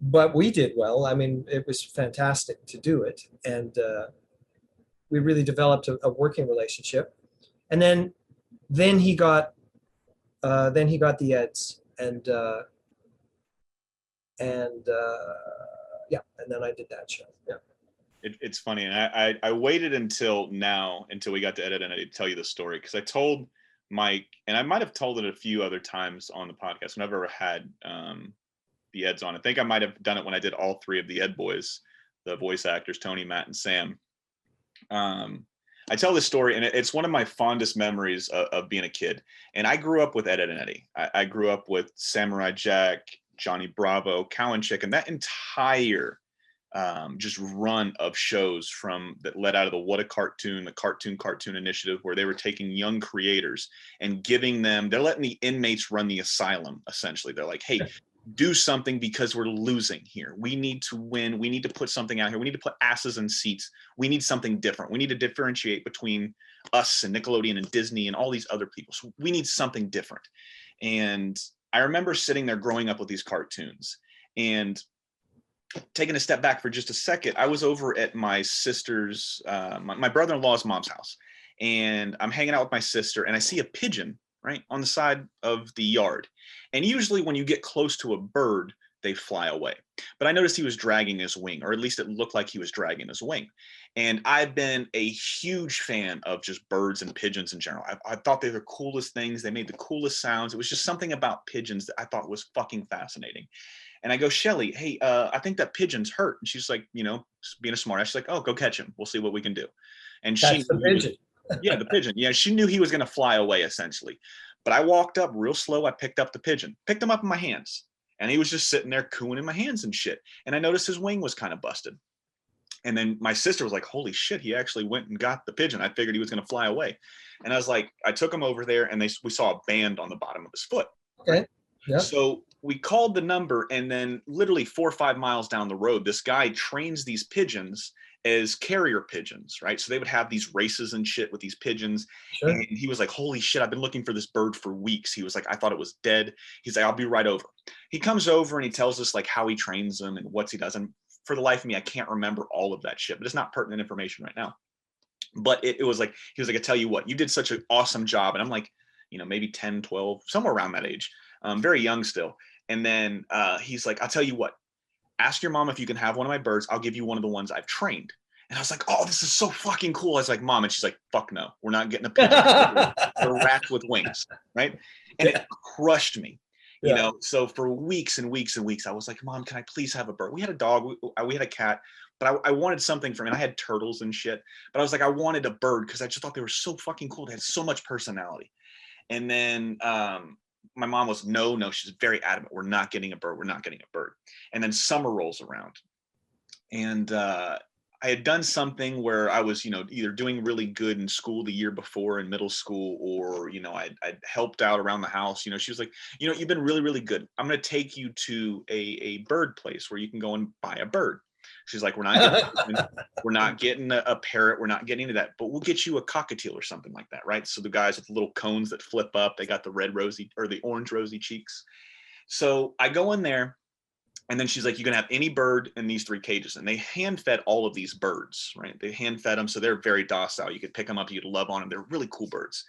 but we did well. I mean, it was fantastic to do it, and we really developed a working relationship. And then he got the Eds, and yeah, and then I did that show. Yeah. It's funny, and I waited until now, until we got to edit, and I did tell you the story, because I told Mike, and I might have told it a few other times on the podcast when I've ever had the Eds on. I think I might have done it when I did all three of the Ed boys, the voice actors, Tony, Matt, and Sam. I tell this story, and it's one of my fondest memories of being a kid. And I grew up with Ed, Edd and Eddy. I grew up with Samurai Jack, Johnny Bravo, Cow and Chicken, that entire just run of shows from that led out of the What a Cartoon, the Cartoon Initiative, where they were taking young creators and giving them, they're letting the inmates run the asylum, essentially. They're like, hey, do something because we're losing here. We need to win. We need to put something out here. We need to put asses in seats. We need something different. We need to differentiate between us and Nickelodeon and Disney and all these other people. So we need something different. And I remember sitting there growing up with these cartoons, and taking a step back for just a second, I was over at my sister's, my brother-in-law's mom's house, and I'm hanging out with my sister, and I see a pigeon right on the side of the yard. And usually when you get close to a bird, they fly away. But I noticed he was dragging his wing, or at least it looked like he was dragging his wing. And I've been a huge fan of just birds and pigeons in general. I thought they were the coolest things. They made the coolest sounds. It was just something about pigeons that I thought was fucking fascinating. And I go, Shelly, hey, I think that pigeon's hurt. And she's like, being a smart ass, she's like, oh, go catch him. We'll see what we can do. And That's the pigeon. Yeah, the pigeon. Yeah, she knew he was going to fly away, essentially. But I walked up real slow. I picked up the pigeon, picked him up in my hands. And he was just sitting there cooing in my hands and shit. And I noticed his wing was kind of busted. And then my sister was like, holy shit, he actually went and got the pigeon. I figured he was going to fly away. And I was like, I took him over there, and we saw a band on the bottom of his foot. Okay. Yeah. So we called the number, and then literally 4 or 5 miles down the road, this guy trains these pigeons as carrier pigeons, right? So they would have these races and shit with these pigeons. Sure. And he was like, holy shit, I've been looking for this bird for weeks. He was like, I thought it was dead. He's like, I'll be right over. He comes over and he tells us like how he trains them and what he does. And for the life of me, I can't remember all of that shit, but it's not pertinent information right now. But it was like, he was like, I tell you what, you did such an awesome job. And I'm like, maybe 10, 12, somewhere around that age, very young still. And then he's like, I'll tell you what, ask your mom if you can have one of my birds. I'll give you one of the ones I've trained. And I was like, oh, this is so fucking cool. I was like, Mom, and she's like, fuck no, we're not getting a pigeon. They're rats with wings, right? And it crushed me, So for weeks and weeks and weeks, I was like, Mom, can I please have a bird? We had a dog, we had a cat, but I wanted something from it. I had turtles and shit, but I was like, I wanted a bird because I just thought they were so fucking cool. They had so much personality. And then my mom was, no, she's very adamant. We're not getting a bird. We're not getting a bird. And then summer rolls around. And I had done something where I was, either doing really good in school the year before in middle school, or, I'd helped out around the house. She was like, you've been really, really good. I'm going to take you to a bird place where you can go and buy a bird. She's like, we're not getting a parrot. We're not getting into that, but we'll get you a cockatiel or something like that. Right. So the guys with the little cones that flip up, they got the red rosy or the orange rosy cheeks. So I go in there, and then she's like, you can have any bird in these 3 cages. And they hand fed all of these birds, right? They hand fed them. So they're very docile. You could pick them up, you could love on them. They're really cool birds.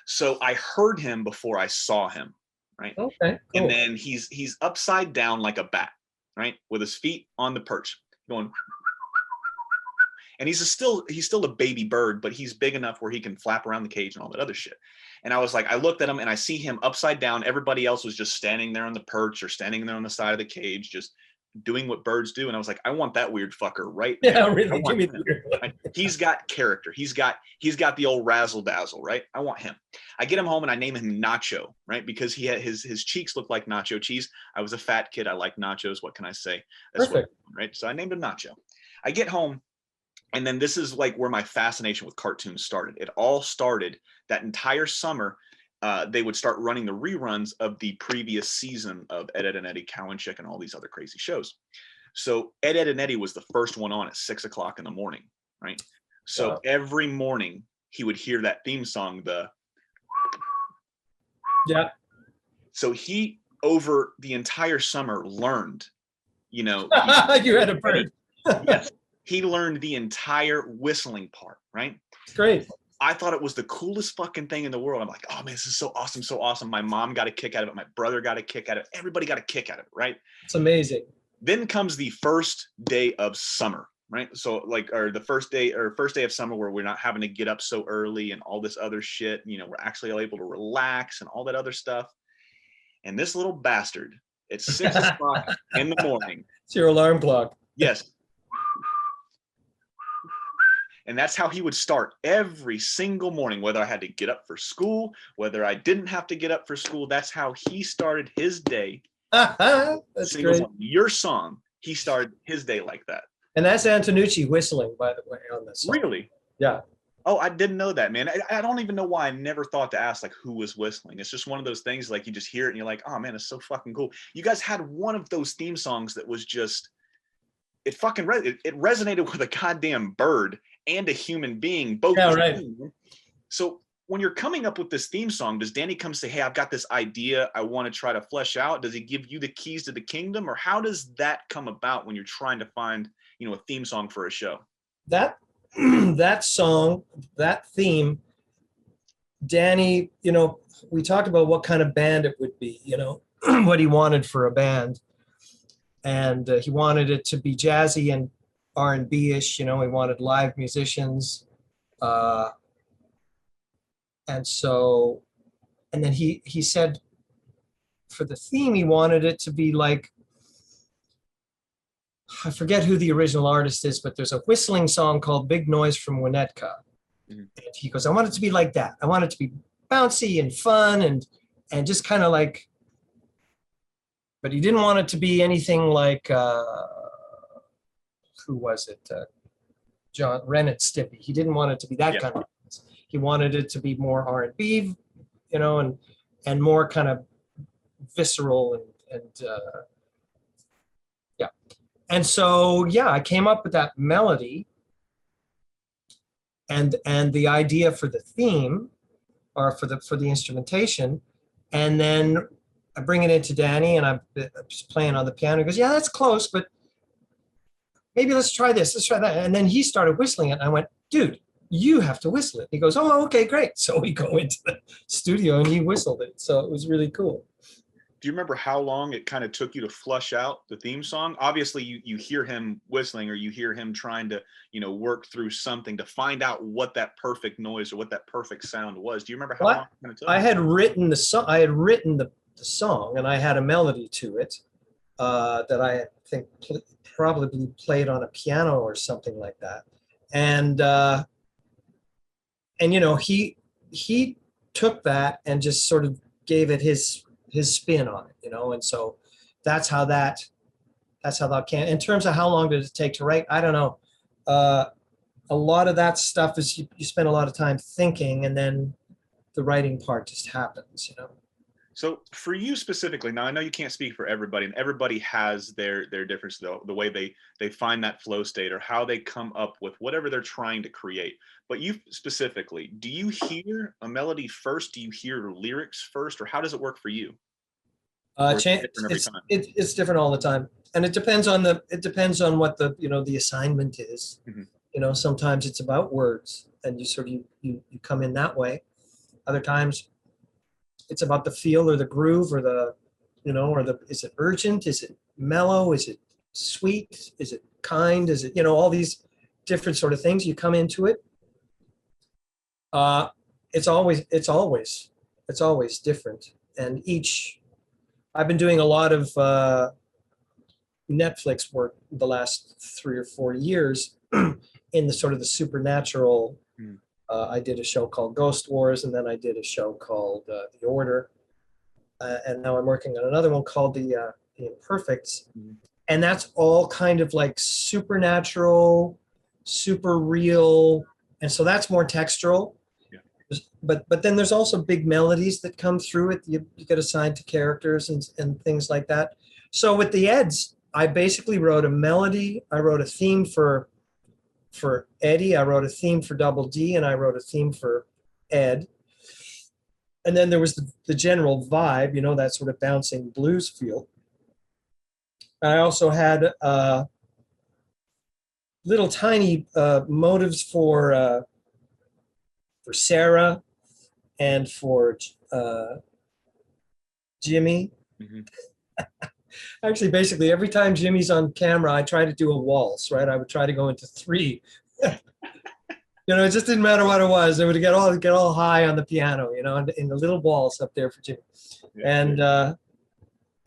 So I heard him before I saw him. Right. Okay. Cool. And then he's upside down like a bat, right? With his feet on the perch going, and he's still a baby bird, but he's big enough where he can flap around the cage and all that other shit. And I was like, I looked at him and I see him upside down. Everybody else was just standing there on the perch or standing there on the side of the cage, just doing what birds do. And I was like, I want that weird fucker right now. Yeah, really. Give me the weird one. Right? He's got character. He's got the old razzle dazzle, right? I want him. I get him home and I name him Nacho, right? Because he had his cheeks look like nacho cheese. I was a fat kid. I like nachos. What can I say? That's perfect. Right. So I named him Nacho. I get home, and then this is like where my fascination with cartoons started. It all started that entire summer. They would start running the reruns of the previous season of Ed, Edd and Eddy, Cow and Chicken, and all these other crazy shows. So Ed, Edd and Eddy was the first one on at 6 o'clock in the morning, right? So every morning he would hear that theme song, yeah. So he over the entire summer learned, you know, You had a bird. yes, he learned the entire whistling part, right? Great. I thought it was the coolest fucking thing in the world. I'm like, oh man, this is so awesome, so awesome. My mom got a kick out of it. My brother got a kick out of it. Everybody got a kick out of it, right? It's amazing. Then comes the first day of summer, right? So like, or the first day of summer where we're not having to get up so early and all this other shit. You know, we're actually able to relax and all that other stuff. And this little bastard at 6 o'clock in the morning. It's your alarm clock. Yes. And that's how he would start every single morning, whether I had to get up for school, whether I didn't have to get up for school. That's how he started his day. That's great. Your song, he started his day like that. And that's Antonucci whistling, by the way, on this song. Really? Yeah. Oh, I didn't know that, man. I don't even know why I never thought to ask, like, who was whistling. It's just one of those things, like, you just hear it and you're like, oh, man, it's so fucking cool. You guys had one of those theme songs that was just, it resonated with a goddamn bird and a human being, both. Yeah, right. So when you're coming up with this theme song, does Danny come say, hey, I've got this idea I want to try to flesh out? Does he give you the keys to the kingdom? Or how does that come about when you're trying to find, you know, a theme song for a show? That song, that theme, Danny, you know, we talked about what kind of band it would be, you know, what he wanted for a band. And he wanted it to be jazzy and R&B-ish, you know, he wanted live musicians. And then he said for the theme, he wanted it to be like, I forget who the original artist is, but there's a whistling song called Big Noise from Winnetka. Mm-hmm. And he goes, I want it to be like that. I want it to be bouncy and fun and just kind of like, but he didn't want it to be anything like, who was it? John Rennet Stimpy. He didn't want it to be that kind of, he wanted it to be more R&B, you know, and more kind of visceral and yeah. And so, yeah, I came up with that melody and the idea for the theme or for the instrumentation. And then I bring it into Danny and I'm just playing on the piano. He goes, yeah, that's close, but maybe let's try this, let's try that. And then he started whistling it. And I went, dude, you have to whistle it. He goes, oh, okay, great. So we go into the studio and he whistled it. So it was really cool. Do you remember how long it kind of took you to flush out the theme song? Obviously, you hear him whistling or you hear him trying to, you know, work through something to find out what that perfect noise or what that perfect sound was. Do you remember how long it kind of took? I had written the song. I had written the song and I had a melody to it that I think probably played on a piano or something like that. And you know, he took that and just sort of gave it his spin on it, you know, and so that's how that came. In terms of how long did it take to write, I don't know. A lot of that stuff is you spend a lot of time thinking, and then the writing part just happens, you know. So for you specifically, now I know you can't speak for everybody, and everybody has their difference, the way they find that flow state or how they come up with whatever they're trying to create. But you specifically, do you hear a melody first? Do you hear lyrics first, or how does it work for you? It's different all the time, and it depends on what the, you know, the assignment is. Mm-hmm. You know, sometimes it's about words, and you come in that way. Other times, it's about the feel or the groove or the, you know, or the, is it urgent? Is it mellow? Is it sweet? Is it kind? Is it, you know, all these different sort of things. You come into it. It's always different. And I've been doing a lot of Netflix work the last 3 or 4 years in the sort of the supernatural. I did a show called Ghost Wars, and then I did a show called The Order, and now I'm working on another one called The Imperfects, and that's all kind of like supernatural, super real, and so that's more textural. Yeah. But then there's also big melodies that come through it. You get assigned to characters and things like that. So with the Eds, I basically wrote a melody. I wrote a theme for Eddy, I wrote a theme for Double D, and I wrote a theme for Ed. and then there was the general vibe, you know, that sort of bouncing blues feel. I also had little tiny motives for Sarah and for Jimmy. Mm-hmm. Actually, basically, every time Jimmy's on camera, I try to do a waltz, right? I would try to go into three. You know, it just didn't matter what it was. They would get all high on the piano, you know, in the little waltz up there for Jimmy. Yeah.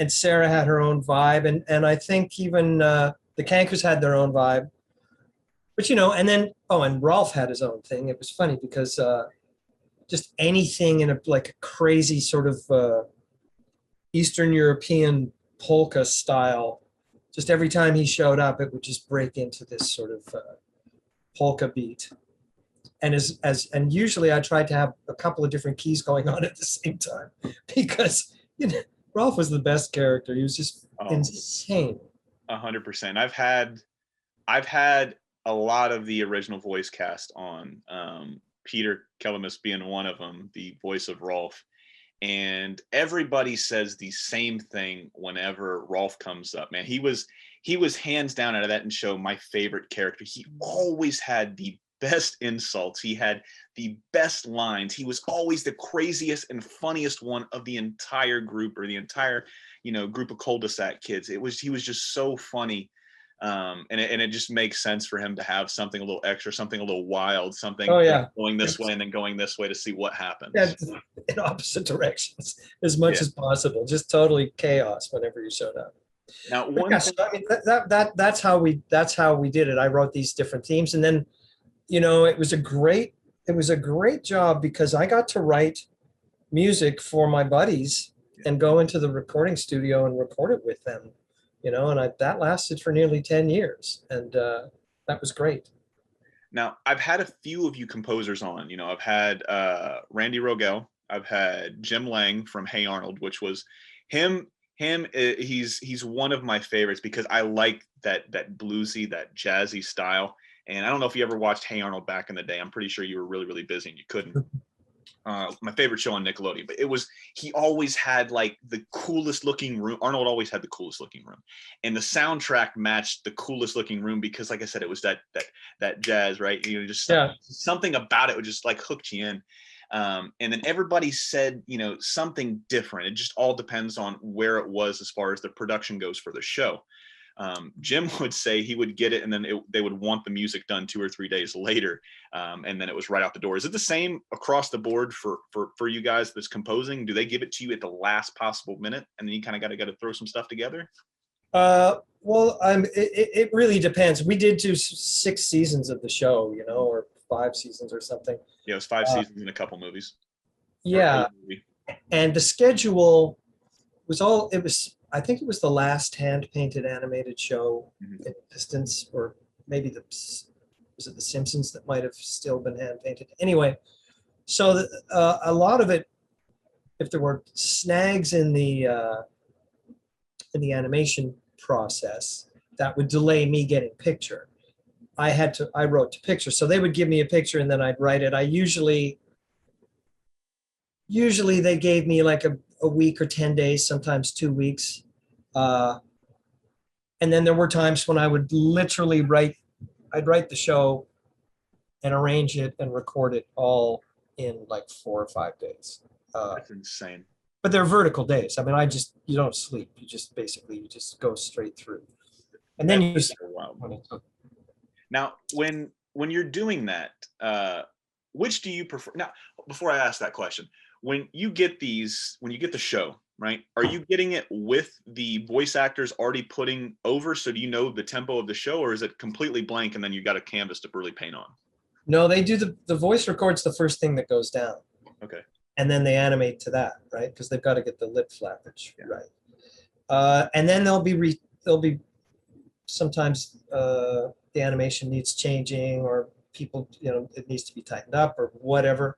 And Sarah had her own vibe, and I think even the Cankers had their own vibe. But you know, and then and Rolf had his own thing. It was funny because just anything in like a crazy sort of Eastern European polka style, just every time he showed up, it would just break into this sort of polka beat. And and usually I tried to have a couple of different keys going on at the same time because, you know, Rolf was the best character. He was just insane. 100%. I've had a lot of the original voice cast on, Peter Kellemus being one of them, the voice of Rolf. And everybody says the same thing whenever Rolf comes up. Man, he was hands down out of that show my favorite character. He always had the best insults. He had the best lines. He was always the craziest and funniest one of the entire group, or the entire, you know, group of cul-de-sac kids. He was just so funny. And it just makes sense for him to have something a little extra, something a little wild, something going this way and then going this way to see what happens. Yeah, in opposite directions as much as possible. Just totally chaos whenever you showed up. Now, so, I mean, that's how we did it. I wrote these different themes, and then, you know, it was a great job because I got to write music for my buddies and go into the recording studio and record it with them. You know, and that lasted for nearly 10 years, and that was great. Now, I've had a few of you composers on. You know, I've had Randy Rogel, I've had Jim Lang from Hey Arnold, which was him. He's one of my favorites because I like that bluesy, that jazzy style. And I don't know if you ever watched Hey Arnold back in the day. I'm pretty sure you were really, really busy and you couldn't. My favorite show on Nickelodeon, but he always had like the coolest looking room. Arnold always had the coolest looking room, and the soundtrack matched the coolest looking room because, like I said, it was that jazz, right? You know, just something about it would just like hooked you in. And then everybody said, you know, something different. It just all depends on where it was as far as the production goes for the show. Jim would say he would get it, and then they would want the music done 2 or 3 days later, and then it was right out the door. Is it the same across the board for you guys that's composing? Do they give it to you at the last possible minute, and then you kind of got to throw some stuff together? Well, it really depends. We did do 6 seasons of the show, you know, or 5 seasons or something. Yeah, it was 5 seasons and a couple movies. Yeah, and the schedule was I think it was the last hand-painted animated show in existence, or maybe was it The Simpsons that might have still been hand-painted? Anyway, so a lot of it, if there were snags in the animation process, that would delay me getting picture. I wrote to picture, so they would give me a picture and then I'd write it. I usually they gave me like a week or 10 days, sometimes 2 weeks. And then there were times when I would literally I'd write the show and arrange it and record it all in like 4 or 5 days. That's insane. But they're vertical days. I mean, you don't sleep. You just go straight through. And then Now, when you're doing that, which do you prefer? Now, before I ask that question, when you get the show, right, are you getting it with the voice actors already putting over? So do you know the tempo of the show, or is it completely blank and then you got a canvas to really paint on? No, they do the voice records the first thing that goes down. Okay. And then they animate to that, right? Because they've got to get the lip flappage right. And then there'll be sometimes the animation needs changing, or people, you know, it needs to be tightened up or whatever,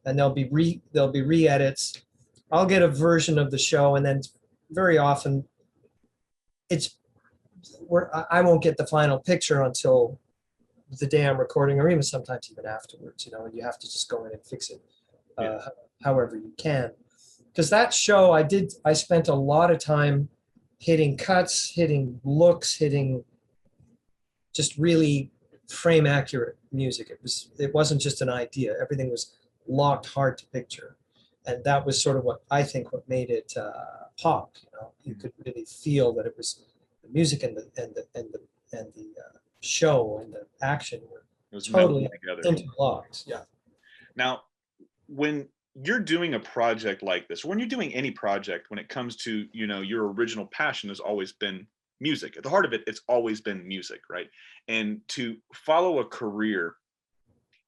and there'll be re-edits. I'll get a version of the show, and then very often I won't get the final picture until the day I'm recording, or even sometimes even afterwards, you know, and you have to just go in and fix it however you can. Because that show, I spent a lot of time hitting cuts, hitting looks, hitting just really frame accurate music. It wasn't just an idea. Everything was locked hard to picture. And that was sort of what I think what made it pop. You know, you could really feel that it was the music and the show and the action were totally interlocked. Yeah. Now, when you're doing a project like this, when you're doing any project, when it comes to, you know, your original passion has always been music. At the heart of it, it's always been music, right? And to follow a career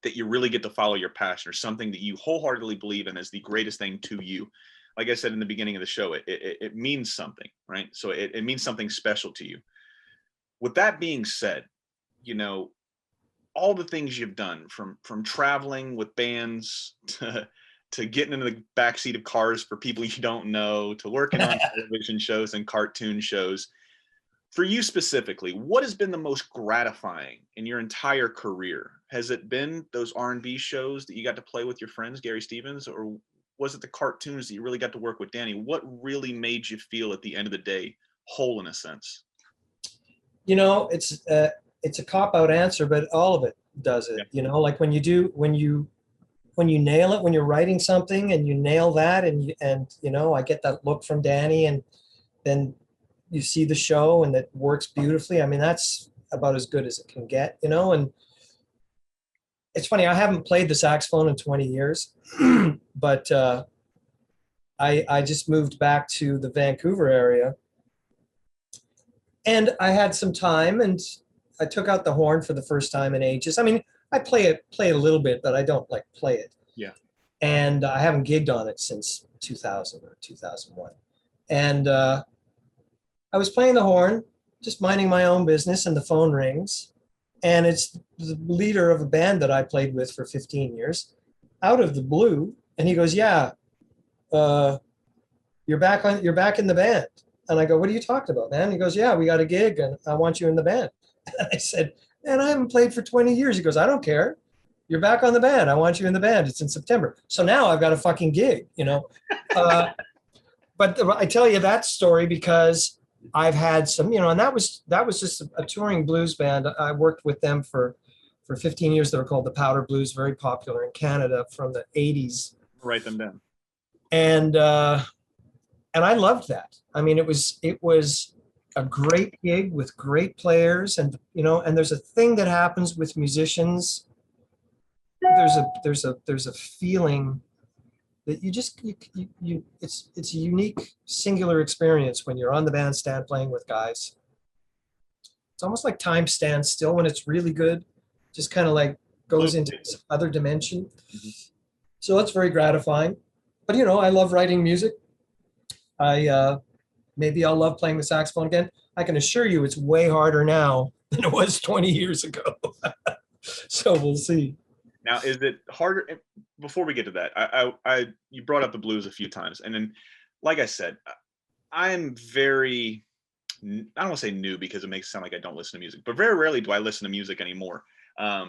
that you really get to follow your passion or something that you wholeheartedly believe in as the greatest thing to you. Like I said in the beginning of the show, it means something, right? So it means something special to you. With that being said, you know, all the things you've done from traveling with bands to getting in the backseat of cars for people you don't know, to working on television shows and cartoon shows. For you specifically, what has been the most gratifying in your entire career? Has it been those R&B shows that you got to play with your friends, Gary Stevens, or was it the cartoons that you really got to work with Danny? What really made you feel at the end of the day whole in a sense? You know, it's a cop-out answer, but all of it does it. Yeah. You know, like when you nail it, when you're writing something and you nail that, and you know, I get that look from Danny, and then you see the show and it works beautifully. I mean, that's about as good as it can get, you know. And it's funny, I haven't played the saxophone in 20 years, but I just moved back to the Vancouver area, and I had some time, and I took out the horn for the first time in ages. I mean, I play it a little bit, but I don't like play it. Yeah. And I haven't gigged on it since 2000 or 2001. And I was playing the horn, just minding my own business, and the phone rings. And it's the leader of a band that I played with for 15 years, out of the blue. And he goes, "Yeah, you're back in the band." And I go, "What are you talking about, man?" He goes, "Yeah, we got a gig and I want you in the band." And I said, "Man, I haven't played for 20 years. He goes, "I don't care. You're back on the band. I want you in the band. It's in September." So now I've got a fucking gig, you know. But I tell you that story because I've had some, you know, and that was just a touring blues band. I worked with them for 15 years. They were called the Powder Blues, very popular in Canada from the 80s. Write them down. And I loved that. I mean, it was a great gig with great players, and you know, and there's a thing that happens with musicians. There's a feeling that it's a unique, singular experience when you're on the bandstand playing with guys. It's almost like time stands still when it's really good, just kind of like goes into this other dimension. Mm-hmm. So that's very gratifying. But you know, I love writing music. Maybe I'll love playing the saxophone again. I can assure you it's way harder now than it was 20 years ago. So we'll see. Now, is it harder? Before we get to that, you brought up the blues a few times. And then, like I said, I'm very, I don't want to say new because it makes it sound like I don't listen to music, but very rarely do I listen to music anymore.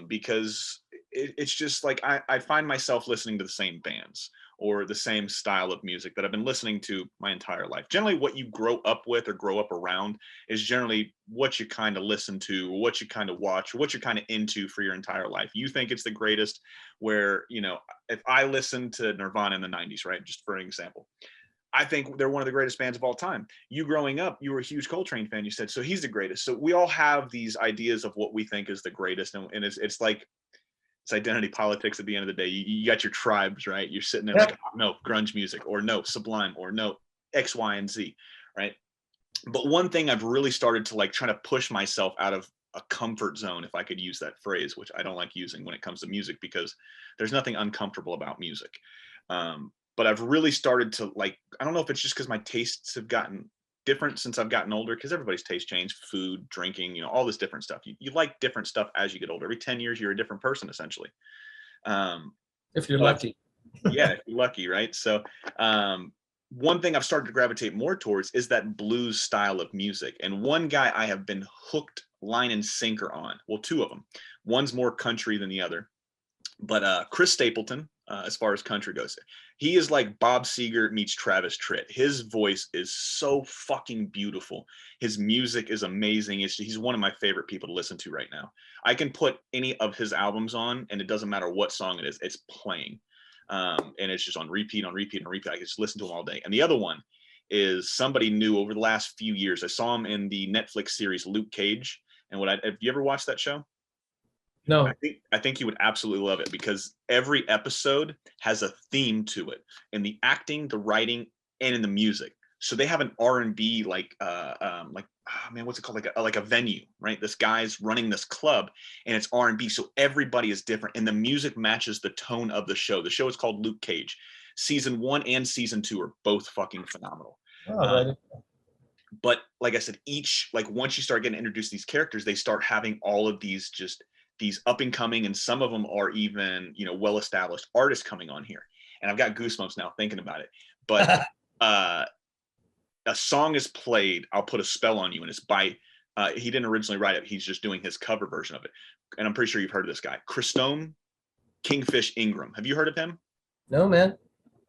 Because it's just like I find myself listening to the same bands or the same style of music that I've been listening to my entire life. Generally, what you grow up with or grow up around is generally what you kind of listen to, or what you kind of watch, or what you're kind of into for your entire life. You think it's the greatest, where, you know, if I listened to Nirvana in the 90s, right, just for an example, I think they're one of the greatest bands of all time. You growing up, you were a huge Coltrane fan, you said, so he's the greatest. So we all have these ideas of what we think is the greatest, and it's like, it's identity politics at the end of the day. You got your tribes, right? You're sitting there like, oh, no, grunge music, or no, Sublime, or no, X, Y, and Z, right? But one thing I've really started to like try to push myself out of a comfort zone, if I could use that phrase, which I don't like using when it comes to music, because there's nothing uncomfortable about music. But I've really started to like, I don't know if it's just because my tastes have gotten different since I've gotten older, because everybody's taste changed, food, drinking, you know, all this different stuff. You like different stuff as you get older. Every 10 years, you're a different person, essentially. If you're lucky. Yeah, if you're lucky, right? So one thing I've started to gravitate more towards is that blues style of music. And one guy I have been hooked line and sinker on, well, two of them. One's more country than the other. But Chris Stapleton as far as country goes. He is like Bob Seger meets Travis Tritt. His voice is so fucking beautiful. His music is amazing. He's one of my favorite people to listen to right now. I can put any of his albums on, and it doesn't matter what song it is, it's playing. And it's just on repeat, on repeat, on repeat. I can just listen to him all day. And the other one is somebody new over the last few years. I saw him in the Netflix series Luke Cage. And have you ever watched that show? No. I think you would absolutely love it because every episode has a theme to it in the acting, the writing, and in the music. So they have an R&B what's it called? Like a venue, right? This guy's running this club and it's R&B. So everybody is different and the music matches the tone of the show. The show is called Luke Cage. Season 1 and season 2 are both fucking phenomenal. Right. But like I said, once you start getting introduced to these characters, they start having all of these up and coming, and some of them are even, well-established artists coming on here. And I've got goosebumps now thinking about it. But a song is played, I'll put a spell on you, and it's by, he didn't originally write it. He's just doing his cover version of it. And I'm pretty sure you've heard of this guy, Christone Kingfish Ingram. Have you heard of him? No, man.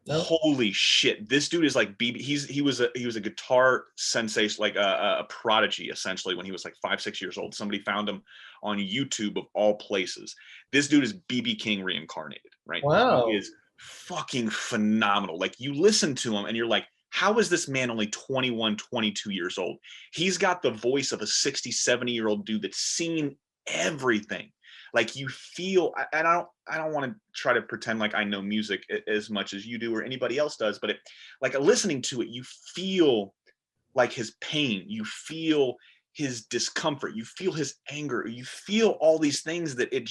No. Holy shit! This dude is like BB. He was a guitar sensation, like a prodigy, essentially, when he was like 5-6 years old. Somebody found him on YouTube of all places. This dude is BB King reincarnated, right? Wow. He is fucking phenomenal. Like you listen to him and you're like, how is this man only 21, 22 years old? He's got the voice of a 60, 70-year-old dude that's seen everything. Like you feel, and I don't want to try to pretend like I know music as much as you do or anybody else does, but listening to it, you feel like his pain, you feel his discomfort, you feel his anger, you feel all these things that it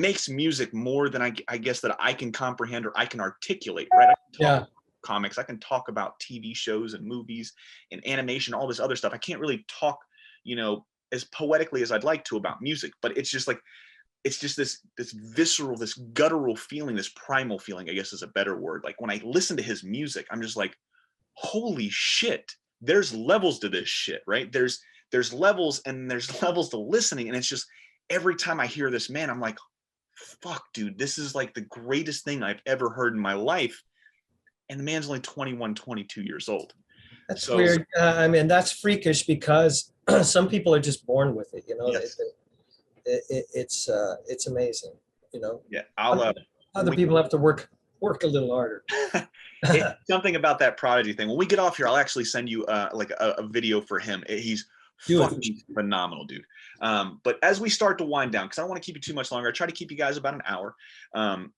makes music more than I guess that I can comprehend or I can articulate, right? I can talk about comics, I can talk about TV shows and movies and animation, all this other stuff. I can't really talk, as poetically as I'd like to about music, but it's just this visceral, this guttural feeling, this primal feeling, I guess is a better word. Like when I listen to his music, I'm just like, holy shit, there's levels to this shit, right? There's levels and there's levels to listening. And it's just, every time I hear this man, I'm like, fuck, dude, this is like the greatest thing I've ever heard in my life. And the man's only 21, 22 years old. That's weird. I mean, that's freakish because some people are just born with it, Yes. It's amazing, Yeah, other people have to work a little harder. Something about that Prodigy thing. When we get off here, I'll actually send you a video for him. He's fucking phenomenal, dude. But as we start to wind down, because I don't want to keep you too much longer, I try to keep you guys about an hour.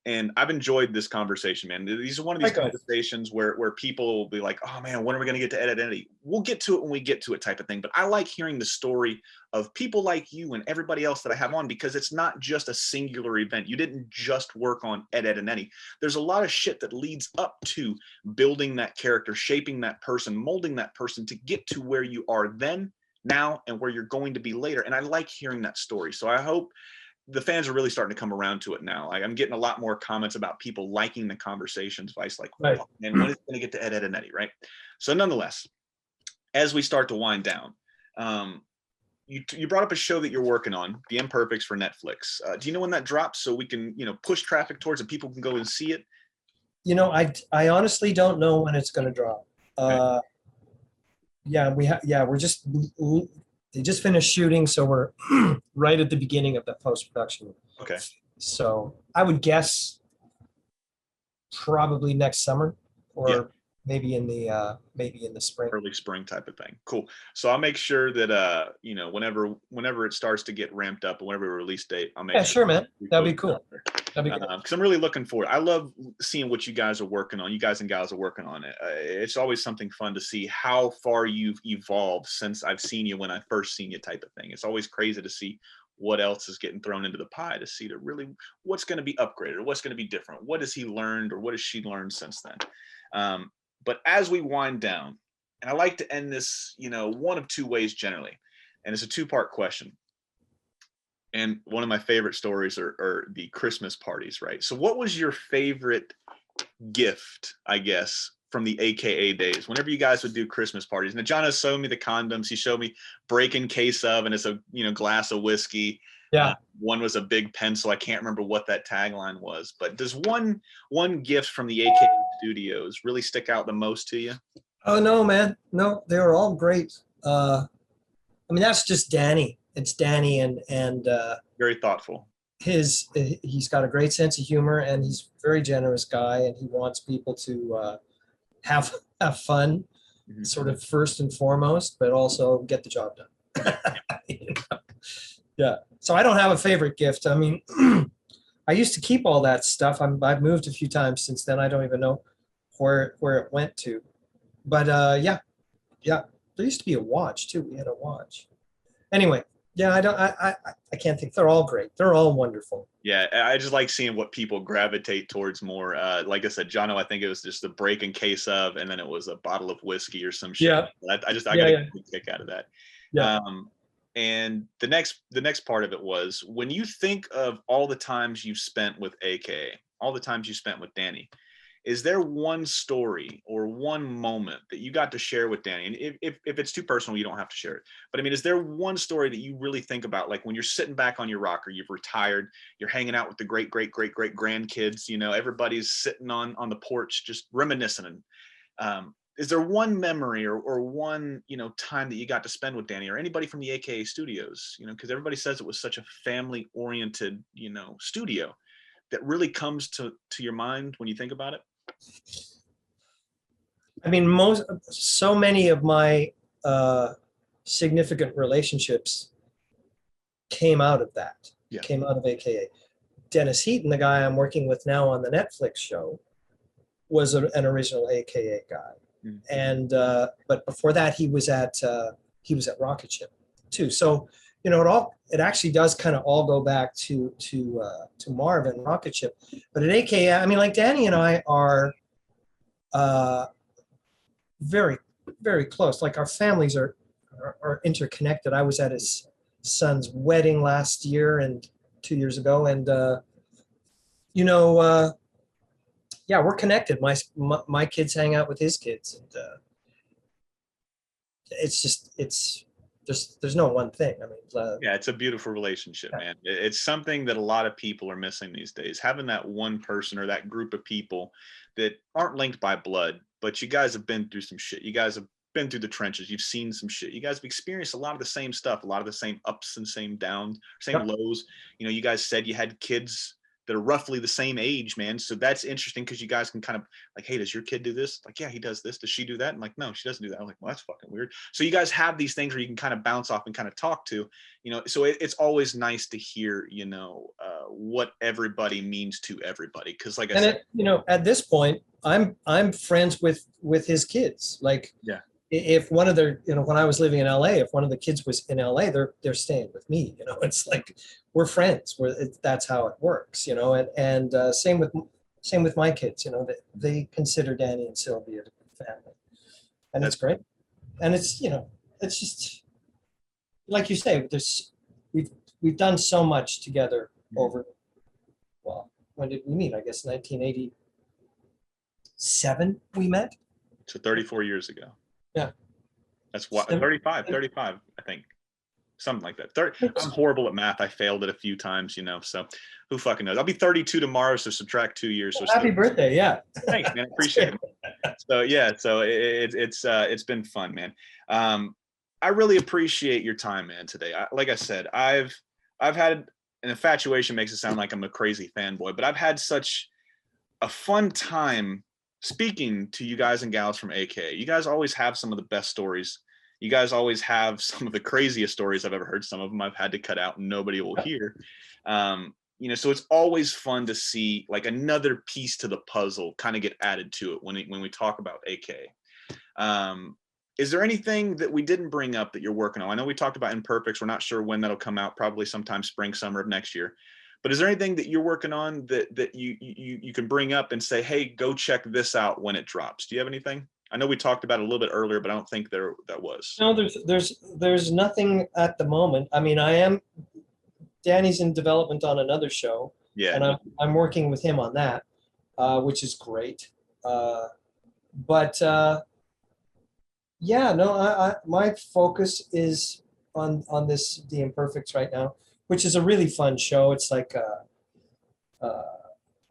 And I've enjoyed this conversation, man. These are one of these conversations where people will be like, oh man, when are we going to get to Eddy? We'll get to it when we get to it, type of thing. But I like hearing the story of people like you and everybody else that I have on, because it's not just a singular event. You didn't just work on Ed, and Eddy. There's a lot of shit that leads up to building that character, shaping that person, molding that person to get to where you are then, now, and where you're going to be later. And I like hearing that story. So I hope the fans are really starting to come around to it now. I'm getting a lot more comments about people liking the conversations. Vice, like, right. And when is it going to get to Ed, and Eddy, right? So nonetheless, as we start to wind down, you brought up a show that you're working on, The Imperfects, for Netflix. Do you know when that drops so we can, push traffic towards it, people can go and see it? I honestly don't know when it's going to drop. Okay. They just finished shooting, so we're right at the beginning of the post-production. Okay. So I would guess probably next summer, or maybe in the spring. Early spring type of thing. Cool. So I'll make sure that whenever it starts to get ramped up, or whenever release date, I'll make sure, man. That'd be cool. Because I'm really looking forward. I love seeing what you guys are working on. You guys and gals are working on it. It's always something fun to see how far you've evolved since I've seen you when I first seen you, type of thing. It's always crazy to see what else is getting thrown into the pie, to see really what's going to be upgraded, or what's going to be different. What has he learned, or what has she learned since then? But as we wind down, and I like to end this, one of two ways generally, and it's a two-part question. And one of my favorite stories are the Christmas parties, right? So what was your favorite gift, I guess, from the AKA days? Whenever you guys would do Christmas parties. Now, John has shown me the condoms. He showed me breaking case of, and it's a glass of whiskey. Yeah. One was a big pencil. I can't remember what that tagline was, but does one gift from the AKA Studios really stick out the most to you? Oh no, man. No, they were all great. I mean, that's just Danny. It's Danny and Very thoughtful. he's got a great sense of humor, and he's a very generous guy, and he wants people to have have fun, Mhm. sort of first and foremost, but also get the job done. You know? Yeah. So I don't have a favorite gift. I mean, I used to keep all that stuff. I've moved a few times since then. I don't even know where it went to. But yeah. There used to be a watch too. We had a watch. Anyway, yeah. I can't think. They're all great. They're all wonderful. Yeah, I just like seeing what people gravitate towards more. Like I said, Jono, I think it was just the break in case of, and then it was a bottle of whiskey or some shit. Yeah. I got a kick out of that. Yeah. And the next part of it was when you think of all the times you spent with AKA, all the times you spent with Danny, is there one story or one moment that you got to share with Danny? And if it's too personal, you don't have to share it. But I mean, is there one story that you really think about, like when you're sitting back on your rocker, you've retired, you're hanging out with the great grandkids, everybody's sitting on the porch just reminiscing. And is there one memory or one time that you got to spend with Danny or anybody from the AKA Studios? Because everybody says it was such a family oriented studio that really comes to your mind when you think about it. I mean, so many of my significant relationships came out of that. Yeah. Came out of AKA. Dennis Heaton, the guy I'm working with now on the Netflix show, was an original AKA guy. Mm-hmm. And but before that, he was at Rocket Ship too. So it actually does kind of all go back to Marv and Rocket Ship. But at AKA, I mean, like Danny and I are very, very close. Like our families are interconnected. I was at his son's wedding last year and 2 years ago, and yeah, we're connected. My kids hang out with his kids, and there's no one thing. I mean, yeah, it's a beautiful relationship, man. It's something that a lot of people are missing these days. Having that one person or that group of people that aren't linked by blood, but you guys have been through some shit. You guys have been through the trenches. You've seen some shit. You guys have experienced a lot of the same stuff, a lot of the same ups and same downs, same lows. You guys said you had kids that are roughly the same age, man. So that's interesting because you guys can kind of like, hey, does your kid do this? Like, yeah, he does this. Does she do that? I'm like, no, she doesn't do that. I'm like, well, that's fucking weird. So you guys have these things where you can kind of bounce off and kind of talk to, so it's always nice to hear, what everybody means to everybody. Cause like I said, at this point, I'm friends with his kids. Like, yeah. If one of their, when I was living in LA, if one of the kids was in LA, they're staying with me. It's like we're friends. That's how it works. And same with my kids. They consider Danny and Sylvia family, and that's great. And it's it's just like you say. We've done so much together over. Well, when did we meet? I guess 1987 we met. So 34 years ago. Yeah. That's what 35, I think. Something like that. I'm horrible at math. I failed it a few times, so who fucking knows? I'll be 32 tomorrow, so subtract 2 years. So happy birthday, yeah. Thanks, man. I appreciate it. So yeah, so it's been fun, man. I really appreciate your time, man, today. Like I said, I've had an infatuation makes it sound like I'm a crazy fanboy, but I've had such a fun time speaking to you guys and gals from AKA. You guys always have some of the best stories. You guys always have some of the craziest stories I've ever heard. Some of them I've had to cut out and nobody will hear. So it's always fun to see like another piece to the puzzle kind of get added to it when we talk about AKA. Is there anything that we didn't bring up that you're working on? I know we talked about Imperfects. We're not sure when that'll come out, probably sometime spring, summer of next year. But is there anything that you're working on that you can bring up and say, hey, go check this out when it drops? Do you have anything? I know we talked about it a little bit earlier, but I don't think that was. No, there's nothing at the moment. I mean, Danny's in development on another show. Yeah. And I'm working with him on that, which is great. But yeah, no, my focus is on the Imperfects right now. which is a really fun show. It's like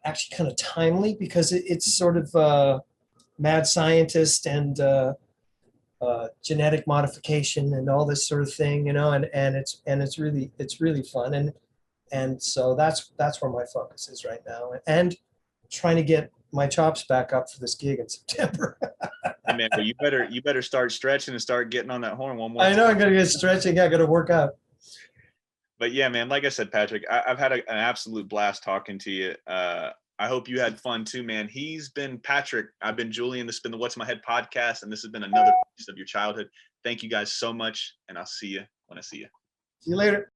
actually kind of timely because it's sort of mad scientist and genetic modification and all this sort of thing, and it's really fun, and so that's where my focus is right now, and trying to get my chops back up for this gig in September. Hey man, well, you better start stretching and start getting on that horn one more I know time. I'm gonna get stretching. I got to work out. But yeah, man, like I said, Patrick, I've had an absolute blast talking to you. I hope you had fun too, man. He's been Patrick. I've been Julian. This has been the What's My Head podcast, and this has been another piece of your childhood. Thank you guys so much, and I'll see you when I see you. See you later.